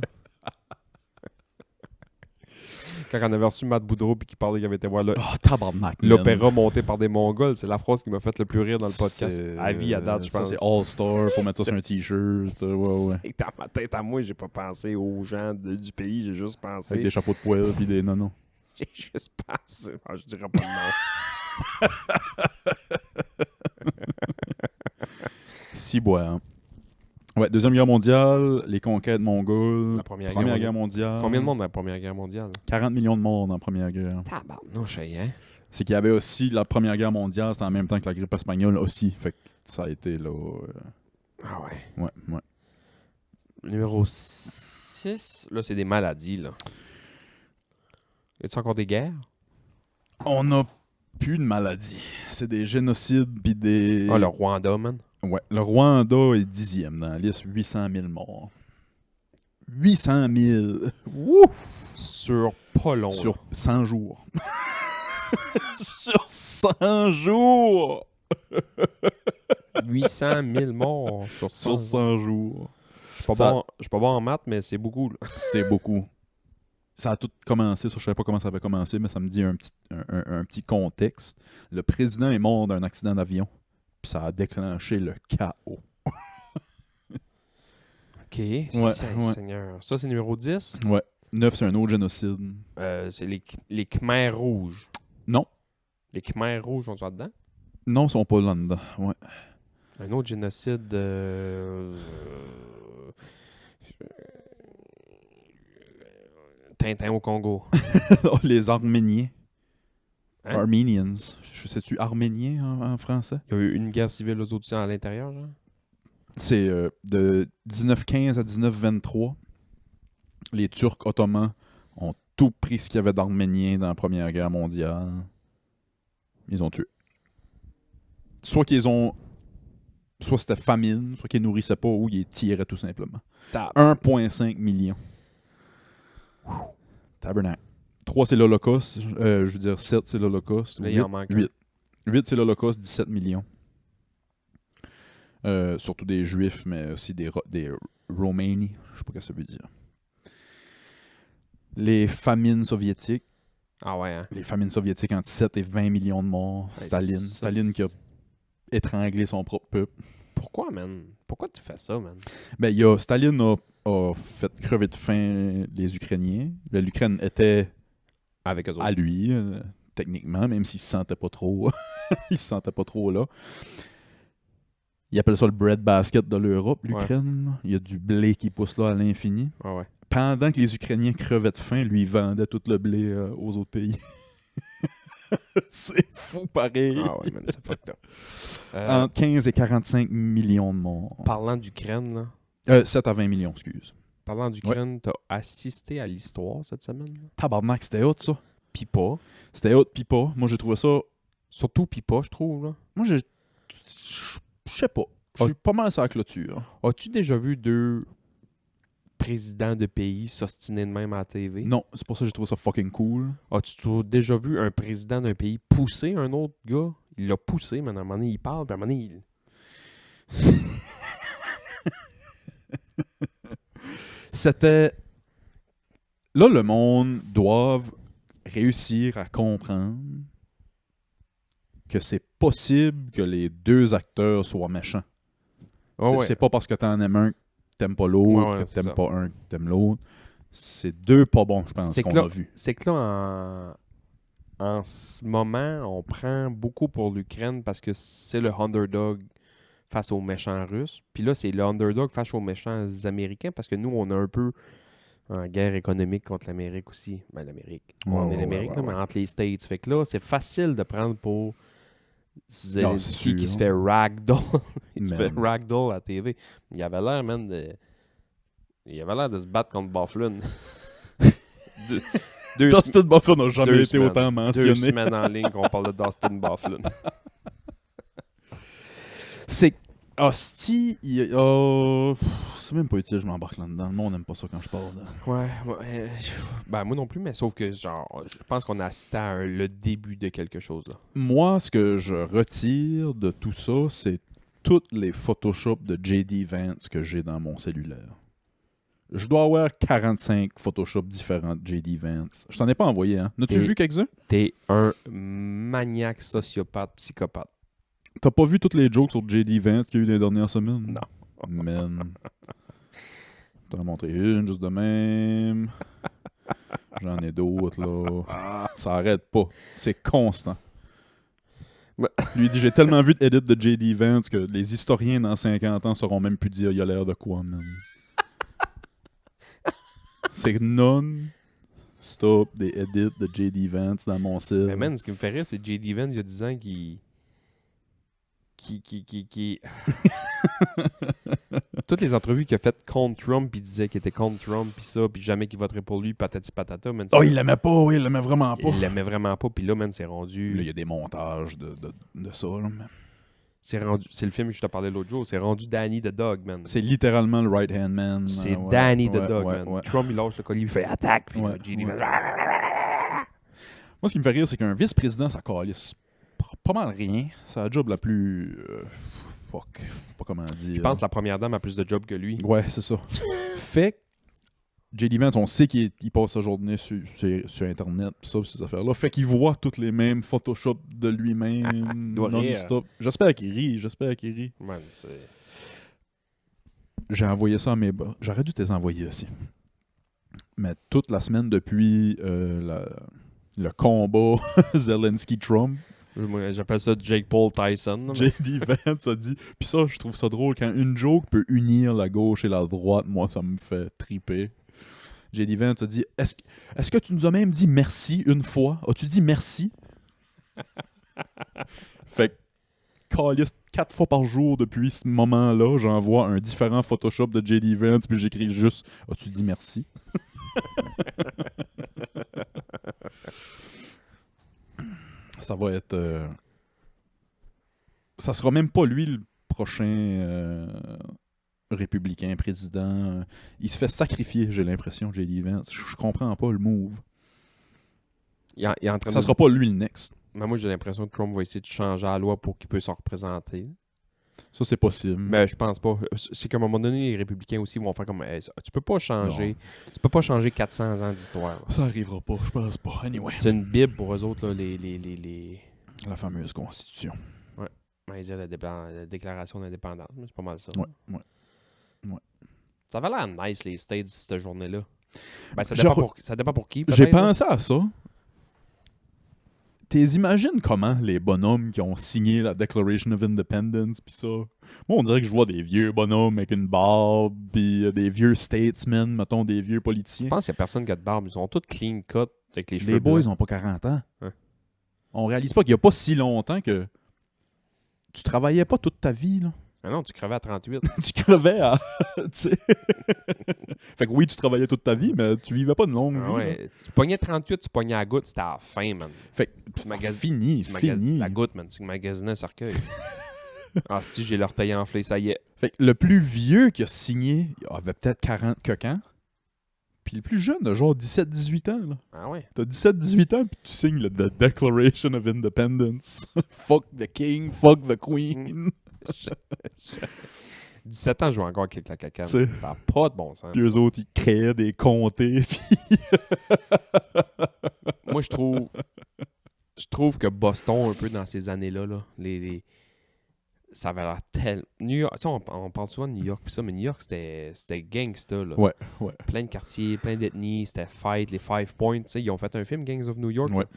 [SPEAKER 3] Quand on avait reçu Matt Boudreau puis qu'il parlait qu'il avait été voir
[SPEAKER 2] Oh, tabarnak. man.
[SPEAKER 3] l'opéra monté par des Mongols, c'est la phrase qui m'a fait le plus rire dans le podcast.
[SPEAKER 2] C'est-
[SPEAKER 3] À vie, à date, je
[SPEAKER 2] ça,
[SPEAKER 3] pense.
[SPEAKER 2] c'est All-Star, faut mettre ça sur un t-shirt. Ouais.
[SPEAKER 3] C'est dans ma tête à moi, j'ai pas pensé aux gens du pays, j'ai juste pensé.
[SPEAKER 2] Avec des chapeaux de poêle pis des. Non.
[SPEAKER 3] J'ai juste pensé. Ah, je dirais pas le nom.
[SPEAKER 2] Si, hein. Ouais, Deuxième Guerre mondiale, les conquêtes mongoles,
[SPEAKER 3] La Première
[SPEAKER 2] Première
[SPEAKER 3] Guerre
[SPEAKER 2] Guerre mondiale.
[SPEAKER 3] Combien de monde dans la Première Guerre mondiale?
[SPEAKER 2] 40 millions de morts dans la Première Guerre.
[SPEAKER 3] Tabarnouche, hein?
[SPEAKER 2] C'est qu'il y avait aussi la Première Guerre mondiale, c'était en même temps que la grippe espagnole aussi. Fait que ça a été là.
[SPEAKER 3] Ah ouais.
[SPEAKER 2] Ouais.
[SPEAKER 3] Numéro 6, là, c'est des maladies, là. Y a-t-il encore des guerres?
[SPEAKER 2] On n'a plus de maladies. C'est des génocides pis des.
[SPEAKER 3] Ah, le Rwanda, man.
[SPEAKER 2] Ouais, le Rwanda est 10e dans la liste, 800 000 morts. 800 000! Wouh!
[SPEAKER 3] Sur pas long.
[SPEAKER 2] Sur 100 jours. Sur 100 jours!
[SPEAKER 3] 800 000 morts sur 100.
[SPEAKER 2] Sur 100 jours.
[SPEAKER 3] Je suis pas bon en maths, mais c'est beaucoup, là.
[SPEAKER 2] C'est beaucoup. Ça a tout commencé, ça, je savais pas comment ça avait commencé, mais ça me dit un petit contexte. Le président est mort d'un accident d'avion, puis ça a déclenché le chaos.
[SPEAKER 3] OK.
[SPEAKER 2] Ouais.
[SPEAKER 3] Seigneur. Ça, c'est numéro 10.
[SPEAKER 2] Ouais. 9, c'est un autre génocide.
[SPEAKER 3] C'est les Khmers rouges.
[SPEAKER 2] Non.
[SPEAKER 3] Les Khmers rouges, on soit dedans?
[SPEAKER 2] Non, ils sont pas là-dedans. Ouais.
[SPEAKER 3] Un autre génocide. Tintin au Congo.
[SPEAKER 2] Les Arméniens.
[SPEAKER 3] Hein?
[SPEAKER 2] Armenians. Je sais-tu arménien en français?
[SPEAKER 3] Il y a eu une guerre civile aux autres à l'intérieur, genre?
[SPEAKER 2] C'est de 1915 à 1923. Les Turcs ottomans ont tout pris ce qu'il y avait d'arméniens dans la Première Guerre mondiale. Ils ont tué. Soit qu'ils ont... Soit c'était famine, soit qu'ils nourrissaient pas, ou ils les tiraient tout simplement. 1,5 million. Tabernacle. 3, c'est l'Holocauste. Je veux dire, 7, c'est l'Holocauste.
[SPEAKER 3] Là, il en manque un.
[SPEAKER 2] 8. 8, c'est l'Holocauste, 17 millions. Surtout des Juifs, mais aussi des Romaini. Je sais pas ce que ça veut dire. Les famines soviétiques.
[SPEAKER 3] Ah ouais, hein?
[SPEAKER 2] Les famines soviétiques entre 7 et 20 millions de morts.
[SPEAKER 3] Ouais,
[SPEAKER 2] Staline.
[SPEAKER 3] ça,
[SPEAKER 2] Staline qui a étranglé son propre peuple.
[SPEAKER 3] Pourquoi, man? Pourquoi tu fais ça, man?
[SPEAKER 2] Ben, Staline a fait crever de faim les Ukrainiens. L'Ukraine était
[SPEAKER 3] Avec eux autres.
[SPEAKER 2] à lui, techniquement, même s'il se sentait pas trop. Il se sentait pas trop là. Il appelle ça le bread basket de l'Europe, l'Ukraine. Il y a du blé qui pousse là à l'infini.
[SPEAKER 3] Ah ouais.
[SPEAKER 2] Pendant que les Ukrainiens crevaient de faim, lui, il vendait tout le blé aux autres pays. C'est fou pareil.
[SPEAKER 3] Ah ouais, man, c'est fucked up.
[SPEAKER 2] Entre 15 et 45 millions de morts.
[SPEAKER 3] Parlant d'Ukraine, là.
[SPEAKER 2] 7 à 20 millions, excuse.
[SPEAKER 3] Parlant d'Ukraine, t'as assisté à l'histoire cette semaine? Là?
[SPEAKER 2] Tabarnak, c'était hot, ça.
[SPEAKER 3] Pis pas.
[SPEAKER 2] C'était hot, pis pas. Moi, j'ai trouvé ça...
[SPEAKER 3] Surtout pis pas, je trouve, là.
[SPEAKER 2] Moi, je sais pas. Je suis pas mal sur la clôture.
[SPEAKER 3] As-tu déjà vu 2 présidents de pays s'ostiner de même à la TV?
[SPEAKER 2] Non, c'est pour ça que j'ai trouvé ça fucking cool.
[SPEAKER 3] As-tu déjà vu un président d'un pays pousser un autre gars? Il l'a poussé, mais à un moment donné, il parle, puis à un moment donné, il...
[SPEAKER 2] C'était... Là, le monde doit réussir à comprendre que c'est possible que les deux acteurs soient méchants.
[SPEAKER 3] Ah ouais.
[SPEAKER 2] C'est pas parce que t'en aimes un t'aimes pas l'autre,
[SPEAKER 3] Ouais,
[SPEAKER 2] que
[SPEAKER 3] c'est
[SPEAKER 2] t'aimes
[SPEAKER 3] ça.
[SPEAKER 2] pas un, que t'aimes l'autre. C'est deux pas bons, je pense,
[SPEAKER 3] C'est
[SPEAKER 2] qu'on
[SPEAKER 3] que là-
[SPEAKER 2] a vu.
[SPEAKER 3] C'est que là, en ce moment, on prend beaucoup pour l'Ukraine parce que c'est le underdog face aux méchants russes. Puis là, c'est le underdog face aux méchants américains parce que nous, on est un peu en guerre économique contre l'Amérique aussi. Ben, l'Amérique. On
[SPEAKER 2] Ouais,
[SPEAKER 3] est
[SPEAKER 2] ouais,
[SPEAKER 3] l'Amérique,
[SPEAKER 2] ouais,
[SPEAKER 3] là,
[SPEAKER 2] ouais.
[SPEAKER 3] mais entre les States. Fait que là, c'est facile de prendre pour Zelensky
[SPEAKER 2] c'est
[SPEAKER 3] qui
[SPEAKER 2] sûr.
[SPEAKER 3] se fait ragdoll. Il se fait
[SPEAKER 2] Man.
[SPEAKER 3] ragdoll à la TV. Il avait l'air, man, il avait l'air de se battre contre Bufflin. deux,
[SPEAKER 2] Dustin Buffalo n'a jamais
[SPEAKER 3] deux
[SPEAKER 2] été
[SPEAKER 3] semaines.
[SPEAKER 2] autant
[SPEAKER 3] 2
[SPEAKER 2] mentionné.
[SPEAKER 3] semaines en ligne qu'on parle de Dustin Bufflin.
[SPEAKER 2] C'est. Hostie, c'est même pas utile, je m'embarque là-dedans. Moi, on n'aime pas ça quand je parle.
[SPEAKER 3] Ouais, ben moi non plus, mais sauf que genre, je pense qu'on a assisté à le début de quelque chose là.
[SPEAKER 2] Moi, ce que je retire de tout ça, c'est toutes les Photoshop de J.D. Vance que j'ai dans mon cellulaire. Je dois avoir 45 Photoshop différents de J.D. Vance. Je t'en ai pas envoyé, hein? N'as-tu
[SPEAKER 3] Et-
[SPEAKER 2] vu quelques-uns?
[SPEAKER 3] T'es un maniaque, sociopathe, psychopathe.
[SPEAKER 2] T'as pas vu toutes les jokes sur J.D. Vance qu'il y a eu les dernières semaines?
[SPEAKER 3] Non.
[SPEAKER 2] Man. T'en ai montré une juste de même. J'en ai d'autres, là. Ça arrête pas. C'est constant.
[SPEAKER 3] Ouais.
[SPEAKER 2] Lui dit, j'ai tellement vu d'edits de J.D. Vance que les historiens dans 50 ans sauront même plus dire il a l'air de quoi, man. C'est non-stop des edits de J.D. Vance dans mon site.
[SPEAKER 3] Mais man, ce qui me fait rire, c'est J.D. Vance il y a 10 ans qui toutes les entrevues qu'il a faites contre Trump, il disait qu'il était contre Trump, puis ça, puis jamais qu'il voterait pour lui, patati patata. Man,
[SPEAKER 2] Oh, il l'aimait pas, oui, il l'aimait vraiment pas.
[SPEAKER 3] il l'aimait vraiment pas, puis là, man, c'est rendu...
[SPEAKER 2] Là, il y a des montages de ça, là, man.
[SPEAKER 3] C'est le film que je te parlais l'autre jour, c'est rendu Danny the Dog, man.
[SPEAKER 2] C'est littéralement le right-hand man.
[SPEAKER 3] C'est
[SPEAKER 2] Ouais,
[SPEAKER 3] Danny the
[SPEAKER 2] ouais,
[SPEAKER 3] Dog,
[SPEAKER 2] ouais,
[SPEAKER 3] man.
[SPEAKER 2] ouais.
[SPEAKER 3] Trump, il lâche le collier, il fait attaque, puis
[SPEAKER 2] Ouais,
[SPEAKER 3] là, J.D.
[SPEAKER 2] ouais.
[SPEAKER 3] Vance...
[SPEAKER 2] Moi, ce qui me fait rire, c'est qu'un vice-président, ça calisse pas mal rien. C'est la job la plus... fuck. Je sais pas comment dire.
[SPEAKER 3] Je pense que la première dame a plus de job que lui.
[SPEAKER 2] Ouais, c'est ça. Fait que J.D. Vance, on sait qu'il passe sa journée sur Internet, pis ça, pis ces affaires-là. Fait qu'il voit toutes les mêmes Photoshop de lui-même,
[SPEAKER 3] doit rire.
[SPEAKER 2] non-stop. J'espère qu'il rit.
[SPEAKER 3] Man, c'est...
[SPEAKER 2] J'ai envoyé ça à mes bas. J'aurais dû te les envoyer aussi. Mais toute la semaine depuis le combat Zelensky-Trump,
[SPEAKER 3] Moi, j'appelle ça Jake Paul Tyson. là, mais-
[SPEAKER 2] J.D. Vance a dit... Puis ça, je trouve ça drôle. Quand une joke peut unir la gauche et la droite, moi, ça me fait triper. J.D. Vance a dit... Est-ce que tu nous as même dit merci une fois? As-tu dit merci? Fait que, caliste, 4 fois par jour depuis ce moment-là, j'envoie un différent Photoshop de J.D. Vance, puis j'écris juste « As-tu dit merci? » Ça va être... Ça sera même pas lui le prochain républicain président. Il se fait sacrifier, j'ai l'impression, J.D. Vance. Je comprends pas le move.
[SPEAKER 3] Il est en train
[SPEAKER 2] Ça
[SPEAKER 3] de...
[SPEAKER 2] sera pas lui le next.
[SPEAKER 3] Mais moi, j'ai l'impression que Trump va essayer de changer la loi pour qu'il puisse se représenter.
[SPEAKER 2] Ça, c'est possible.
[SPEAKER 3] Mais je pense pas. C'est qu'à un moment donné, les républicains aussi vont faire comme hey, tu peux pas changer. Tu peux pas changer 400 ans d'histoire. là.
[SPEAKER 2] Ça arrivera pas, je pense pas. Anyway.
[SPEAKER 3] C'est une bible pour eux autres, là, les...
[SPEAKER 2] La fameuse constitution.
[SPEAKER 3] Ben, ils disent la déclaration d'indépendance. mais C'est pas mal ça.
[SPEAKER 2] Ouais.
[SPEAKER 3] Ça avait l'air nice, les States, cette journée-là. Ben, ça
[SPEAKER 2] Genre,
[SPEAKER 3] dépend pour qui.
[SPEAKER 2] J'ai
[SPEAKER 3] peut-être, là.
[SPEAKER 2] pensé à ça. T'imagines comment les bonhommes qui ont signé la Declaration of Independence pis ça. Moi, on dirait que je vois des vieux bonhommes avec une barbe pis des vieux statesmen, mettons des vieux politiciens.
[SPEAKER 3] Je pense qu'il n'y a personne qui a de barbe. Ils sont tous clean cut avec les cheveux
[SPEAKER 2] Les boys
[SPEAKER 3] blancs.
[SPEAKER 2] ont pas 40 ans.
[SPEAKER 3] Ouais.
[SPEAKER 2] On réalise pas qu'il y a pas si longtemps que tu travaillais pas toute ta vie, là.
[SPEAKER 3] Ah non, tu crevais à 38.
[SPEAKER 2] Tu crevais à... tu sais. Fait que oui, tu travaillais toute ta vie, mais tu vivais pas de longue
[SPEAKER 3] Ah
[SPEAKER 2] vie. là.
[SPEAKER 3] ouais. Tu pognais 38, tu pognais à la goutte, c'était à la fin, man.
[SPEAKER 2] Fait que
[SPEAKER 3] Tu magasines-
[SPEAKER 2] fini, fini.
[SPEAKER 3] La goutte, man. Tu magasinais un cercueil. Ah, si j'ai l'orteil enflé, ça y est.
[SPEAKER 2] Fait que le plus vieux qui a signé, il avait peut-être 40 coquins. Puis le plus jeune, a genre 17-18 ans. Là.
[SPEAKER 3] Ah ouais.
[SPEAKER 2] T'as 17-18 ans, puis tu signes le The Declaration of Independence. Fuck the king, fuck the queen.
[SPEAKER 3] 17 ans, je joue encore avec la cacane.
[SPEAKER 2] T'sais.
[SPEAKER 3] T'as pas de bon sens.
[SPEAKER 2] Puis eux autres, ils créaient des comtés. Puis
[SPEAKER 3] Moi, je trouve que Boston, un peu dans ces années-là, là, ça avait l'air tellement... New York, tu sais, on parle souvent de New York, pis ça, mais New York, c'était gangsta, là.
[SPEAKER 2] Ouais.
[SPEAKER 3] Plein de quartiers, plein d'ethnies, c'était fight, les 5 points. Tu sais, ils ont fait un film, Gangs of New York.
[SPEAKER 2] Ouais.
[SPEAKER 3] Là.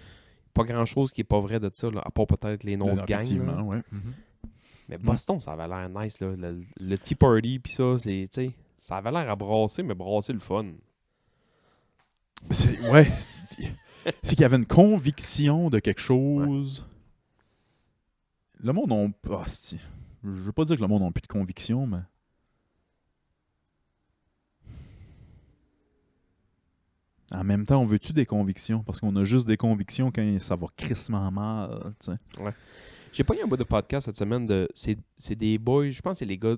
[SPEAKER 3] Pas grand-chose qui est pas vrai de ça, là, à part peut-être les noms de gangs.
[SPEAKER 2] Effectivement,
[SPEAKER 3] Là.
[SPEAKER 2] ouais.
[SPEAKER 3] Mais Boston, ça avait l'air nice, là. Le Tea Party, pis ça, tu sais, ça avait l'air à brasser, mais brasser le fun.
[SPEAKER 2] Ouais. C'est qu'il y avait une conviction de quelque chose. Ouais. Le monde n'a pas... je veux pas dire que le monde n'a plus de conviction, mais... En même temps, on veut-tu des convictions? Parce qu'on a juste des convictions quand ça va crissement mal, tu sais.
[SPEAKER 3] Ouais. J'ai pas eu un bout de podcast cette semaine de... C'est des boys, je pense que c'est les gars...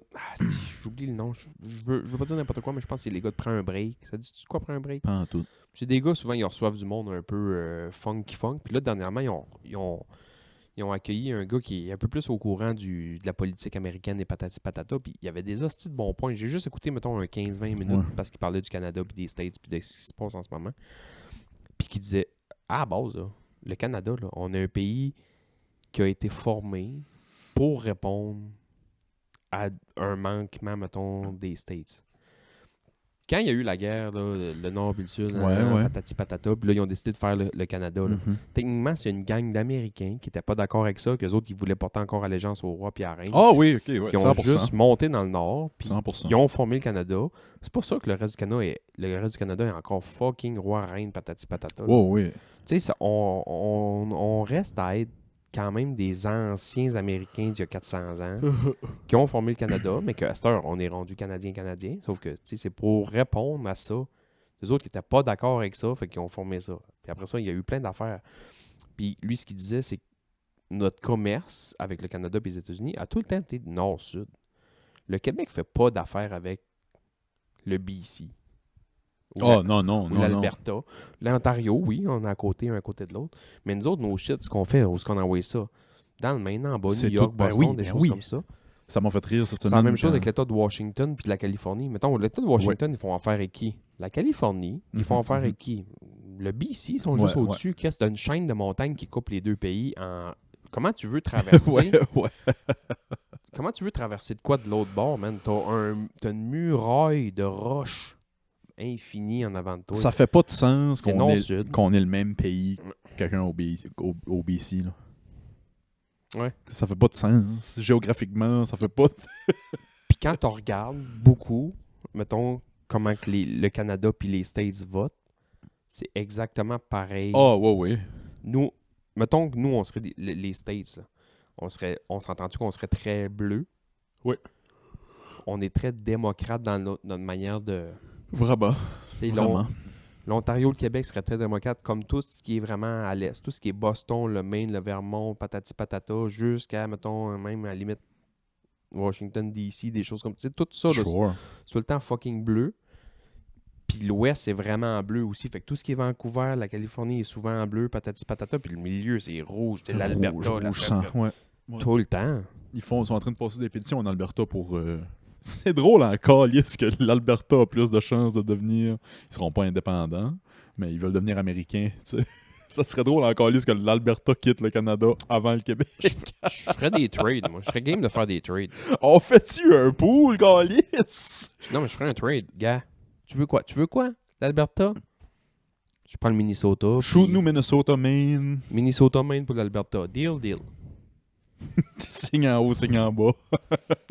[SPEAKER 3] j'oublie le nom. Je veux pas dire n'importe quoi, mais je pense que c'est les gars de Prends un break. Ça dit-tu quoi, Prends un break?
[SPEAKER 2] Pas en tout.
[SPEAKER 3] C'est des gars, souvent, ils reçoivent du monde un peu funky. Puis là, dernièrement, ils ont accueilli un gars qui est un peu plus au courant de la politique américaine et patati patata. Puis il y avait des hosties de bons points. J'ai juste écouté, mettons, un 15-20 minutes parce qu'il parlait du Canada, puis des States, puis de ce qui se passe en ce moment. Puis qui disait, à la base, là, le Canada, là, on a un pays qui a été formé pour répondre à un manquement, mettons, des States. Quand il y a eu la guerre, là, le Nord et le Sud, patati patata, puis là, ils ont décidé de faire le Canada. Là. Techniquement, c'est une gang d'Américains qui n'étaient pas d'accord avec ça, qu'eux autres, ils voulaient porter encore allégeance au roi et à la reine.
[SPEAKER 2] Ah oui, ok, ouais,
[SPEAKER 3] qui ont
[SPEAKER 2] 100%.
[SPEAKER 3] juste monté dans le Nord, puis
[SPEAKER 2] 100%.
[SPEAKER 3] ils ont formé le Canada. C'est pour ça que le reste du Canada est encore fucking roi, reine, patati patata.
[SPEAKER 2] Oh oui.
[SPEAKER 3] Tu sais, on reste à être quand même des anciens Américains d'il y a 400 ans qui ont formé le Canada, mais qu'à cette heure, on est rendu Canadien. Sauf que c'est pour répondre à ça. Les autres qui n'étaient pas d'accord avec ça, fait qu'ils ont formé ça. Puis après ça, il y a eu plein d'affaires. Puis lui, ce qu'il disait, c'est que notre commerce avec le Canada et les États-Unis a tout le temps été nord-sud. Le Québec ne fait pas d'affaires avec le BC.
[SPEAKER 2] Non.
[SPEAKER 3] L'Alberta. L'Ontario, oui, on est à côté, un à côté de l'autre. Mais nous autres, nos shit, ce qu'on fait, où est-ce qu'on envoie ça? Dans le Maine, en bas, New York, Boston, des choses comme ça.
[SPEAKER 2] Ça m'a fait rire cette semaine.
[SPEAKER 3] C'est la même chose avec l'État de Washington puis de la Californie. Mettons, l'État de Washington, ils font affaire avec qui? La Californie, ils font affaire avec qui? Le BC, ils sont juste au-dessus. C'est une chaîne de montagnes qui coupe les deux pays en... Comment tu veux traverser? Comment tu veux traverser de quoi de l'autre bord, man? T'as une muraille de roches infini en avant de toi.
[SPEAKER 2] Ça fait pas de sens qu'on ait le même pays que quelqu'un au BC. Là.
[SPEAKER 3] Ouais.
[SPEAKER 2] Ça fait pas de sens. Géographiquement, ça fait pas de...
[SPEAKER 3] Puis quand tu regardes beaucoup, mettons, comment que le Canada puis les States votent, c'est exactement pareil.
[SPEAKER 2] Oui.
[SPEAKER 3] Nous, mettons que nous, on serait les States, là. On s'entend-tu qu'on serait très bleu?
[SPEAKER 2] Oui.
[SPEAKER 3] On est très démocrate dans notre manière de...
[SPEAKER 2] Vraiment.
[SPEAKER 3] L'Ontario, le Québec serait très démocrate, comme tout ce qui est vraiment à l'est. Tout ce qui est Boston, le Maine, le Vermont, patati patata, jusqu'à, mettons, même à la limite Washington, D.C., des choses comme ça. Tout ça, c'est tout le temps fucking bleu. Puis l'ouest, c'est vraiment en bleu aussi. Fait que tout ce qui est Vancouver, la Californie est souvent en bleu, patati patata. Puis le milieu, c'est rouge. C'est l'Alberta.
[SPEAKER 2] Rouge sang, ouais.
[SPEAKER 3] Tout le temps.
[SPEAKER 2] Ils sont en train de passer des pétitions en Alberta pour... C'est drôle en calice que l'Alberta a plus de chances de devenir... Ils seront pas indépendants, mais ils veulent devenir américains, tu sais. Ça serait drôle en calice que l'Alberta quitte le Canada avant le Québec.
[SPEAKER 3] Je ferais des trades, moi. Je serais game de faire des trades.
[SPEAKER 2] On fait-tu un pool, calice?
[SPEAKER 3] Non, mais je ferais un trade, gars. Tu veux quoi? L'Alberta? Je prends le Minnesota.
[SPEAKER 2] Shoot-nous Minnesota, Maine.
[SPEAKER 3] Minnesota, Maine pour l'Alberta. Deal.
[SPEAKER 2] Signe en haut, signe en bas.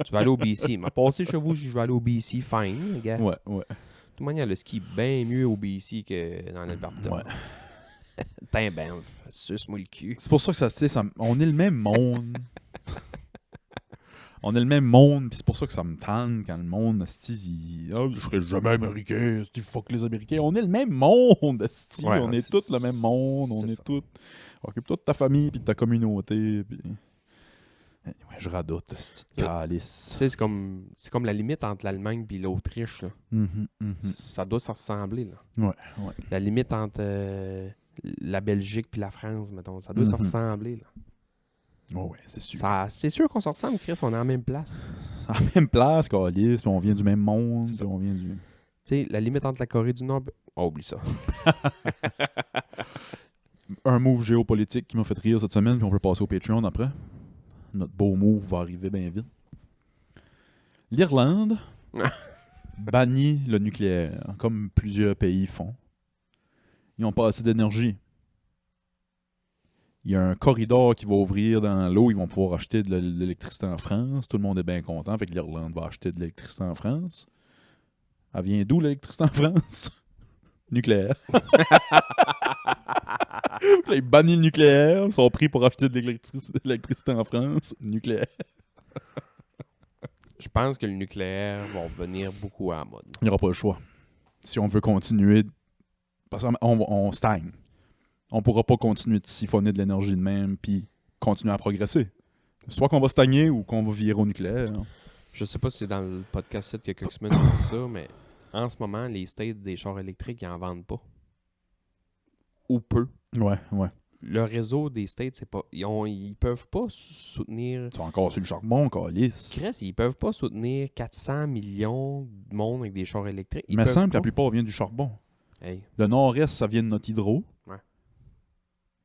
[SPEAKER 3] Tu vas aller au BC. M'a passé chez vous, je vais aller au BC. Fine, gars.
[SPEAKER 2] Ouais.
[SPEAKER 3] De toute manière, le ski est bien mieux au BC que dans l'Alberta.
[SPEAKER 2] Ouais.
[SPEAKER 3] T'es ben, suce-moi le cul.
[SPEAKER 2] C'est pour ça que on est le même monde. On est le même monde, puis c'est pour ça que ça me tente quand le monde, je serais jamais américain, fuck les Américains. On est le même monde,
[SPEAKER 3] ouais,
[SPEAKER 2] on est tous le même monde, on est tous... Occupe-toi de ta famille puis de ta communauté, puis... Ouais, je radote, cette calice.
[SPEAKER 3] Tu sais, c'est comme la limite entre l'Allemagne et l'Autriche, là. Ça doit se ressembler, là.
[SPEAKER 2] Ouais.
[SPEAKER 3] La limite entre la Belgique et la France, mettons, ça doit se ressembler, là.
[SPEAKER 2] Oh ouais, c'est sûr.
[SPEAKER 3] C'est sûr qu'on se ressemble, Chris, on est en même place.
[SPEAKER 2] En même place, calice, on vient du même monde, on vient du...
[SPEAKER 3] Tu sais, la limite entre la Corée du Nord... Oh, oublie ça.
[SPEAKER 2] Un move géopolitique qui m'a fait rire cette semaine, puis on peut passer au Patreon après. Notre beau move va arriver bien vite. L'Irlande bannit le nucléaire, comme plusieurs pays font. Ils n'ont pas assez d'énergie. Il y a un corridor qui va ouvrir dans l'eau. Ils vont pouvoir acheter de l'électricité en France. Tout le monde est bien content. Fait que l'Irlande va acheter de l'électricité en France. Elle vient d'où l'électricité en France? Nucléaire. Puis là, ils bannissent le nucléaire. Ils sont pris pour acheter de l'électricité en France. Nucléaire.
[SPEAKER 3] Je pense que le nucléaire va revenir beaucoup à la mode.
[SPEAKER 2] Il n'y aura pas le choix. Si on veut continuer... Parce qu'on stagne. On ne pourra pas continuer de siphonner de l'énergie de même puis continuer à progresser. Soit qu'on va stagner ou qu'on va virer au nucléaire.
[SPEAKER 3] Je sais pas si c'est dans le podcast qu'il y a quelques semaines qui dit ça, mais en ce moment, les States des chars électriques, ils en vendent pas. Ou peu.
[SPEAKER 2] Ouais.
[SPEAKER 3] Le réseau des States, c'est pas. Ils peuvent pas soutenir.
[SPEAKER 2] Ils sont encore sur le charbon, calice.
[SPEAKER 3] Chris, ils peuvent pas soutenir 400 millions de monde avec des chars électriques.
[SPEAKER 2] Il me semble que la plupart vient du charbon.
[SPEAKER 3] Hey.
[SPEAKER 2] Le nord-est, ça vient de notre hydro.
[SPEAKER 3] Ouais.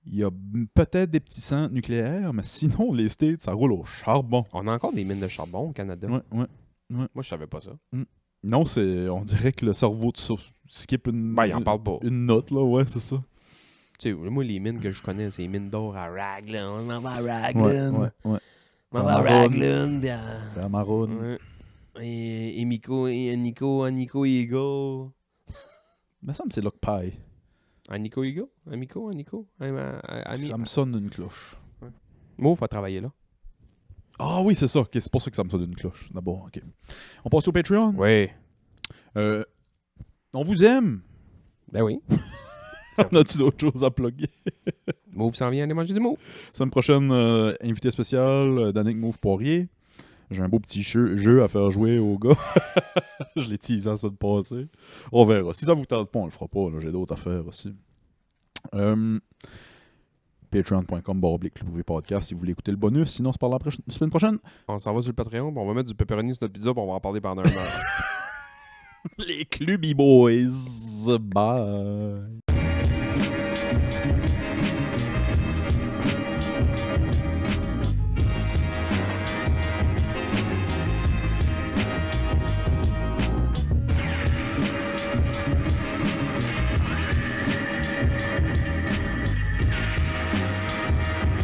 [SPEAKER 2] Il y a peut-être des petits centres nucléaires, mais sinon, les States, ça roule au charbon.
[SPEAKER 3] On a encore des mines de charbon au Canada.
[SPEAKER 2] Ouais.
[SPEAKER 3] Moi, je savais pas ça.
[SPEAKER 2] Non, on dirait que le cerveau de ça skip une,
[SPEAKER 3] Ben, il en parle pas.
[SPEAKER 2] une note, là, ouais, c'est ça.
[SPEAKER 3] Tu sais, moi, les mines que je connais, c'est les mines d'or à Raglan. On en va à Raglan.
[SPEAKER 2] Ouais.
[SPEAKER 3] On va à Raglan, bien.
[SPEAKER 2] Faire Maroon.
[SPEAKER 3] Ouais. Et Nico Eagle.
[SPEAKER 2] Il me semble que c'est Lockpie.
[SPEAKER 3] Nico Eagle? Amico?
[SPEAKER 2] Ça me sonne d'une cloche.
[SPEAKER 3] Mo, faut travailler là.
[SPEAKER 2] Ah oui, c'est ça. Ok, c'est pour ça que ça me sonne d'une cloche. D'abord, ok. On passe au Patreon?
[SPEAKER 3] Oui.
[SPEAKER 2] On vous aime.
[SPEAKER 3] Ben oui.
[SPEAKER 2] On a-tu d'autres choses à plugger?
[SPEAKER 3] Move s'en vient aller manger du move.
[SPEAKER 2] Semaine prochaine, invité spécial, Danick Mauve-Poirier. J'ai un beau petit jeu à faire jouer aux gars. Je l'ai teasé la semaine passée. On verra. Si ça vous tente pas, on le fera pas. Là. J'ai d'autres affaires aussi. Patreon.com/podcast si vous voulez écouter le bonus. Sinon, on se parle la semaine prochaine.
[SPEAKER 3] On s'en va sur le Patreon, puis on va mettre du pepperoni sur notre pizza, puis on va en parler pendant 1 heure.
[SPEAKER 2] Les Cluby Boys. Bye.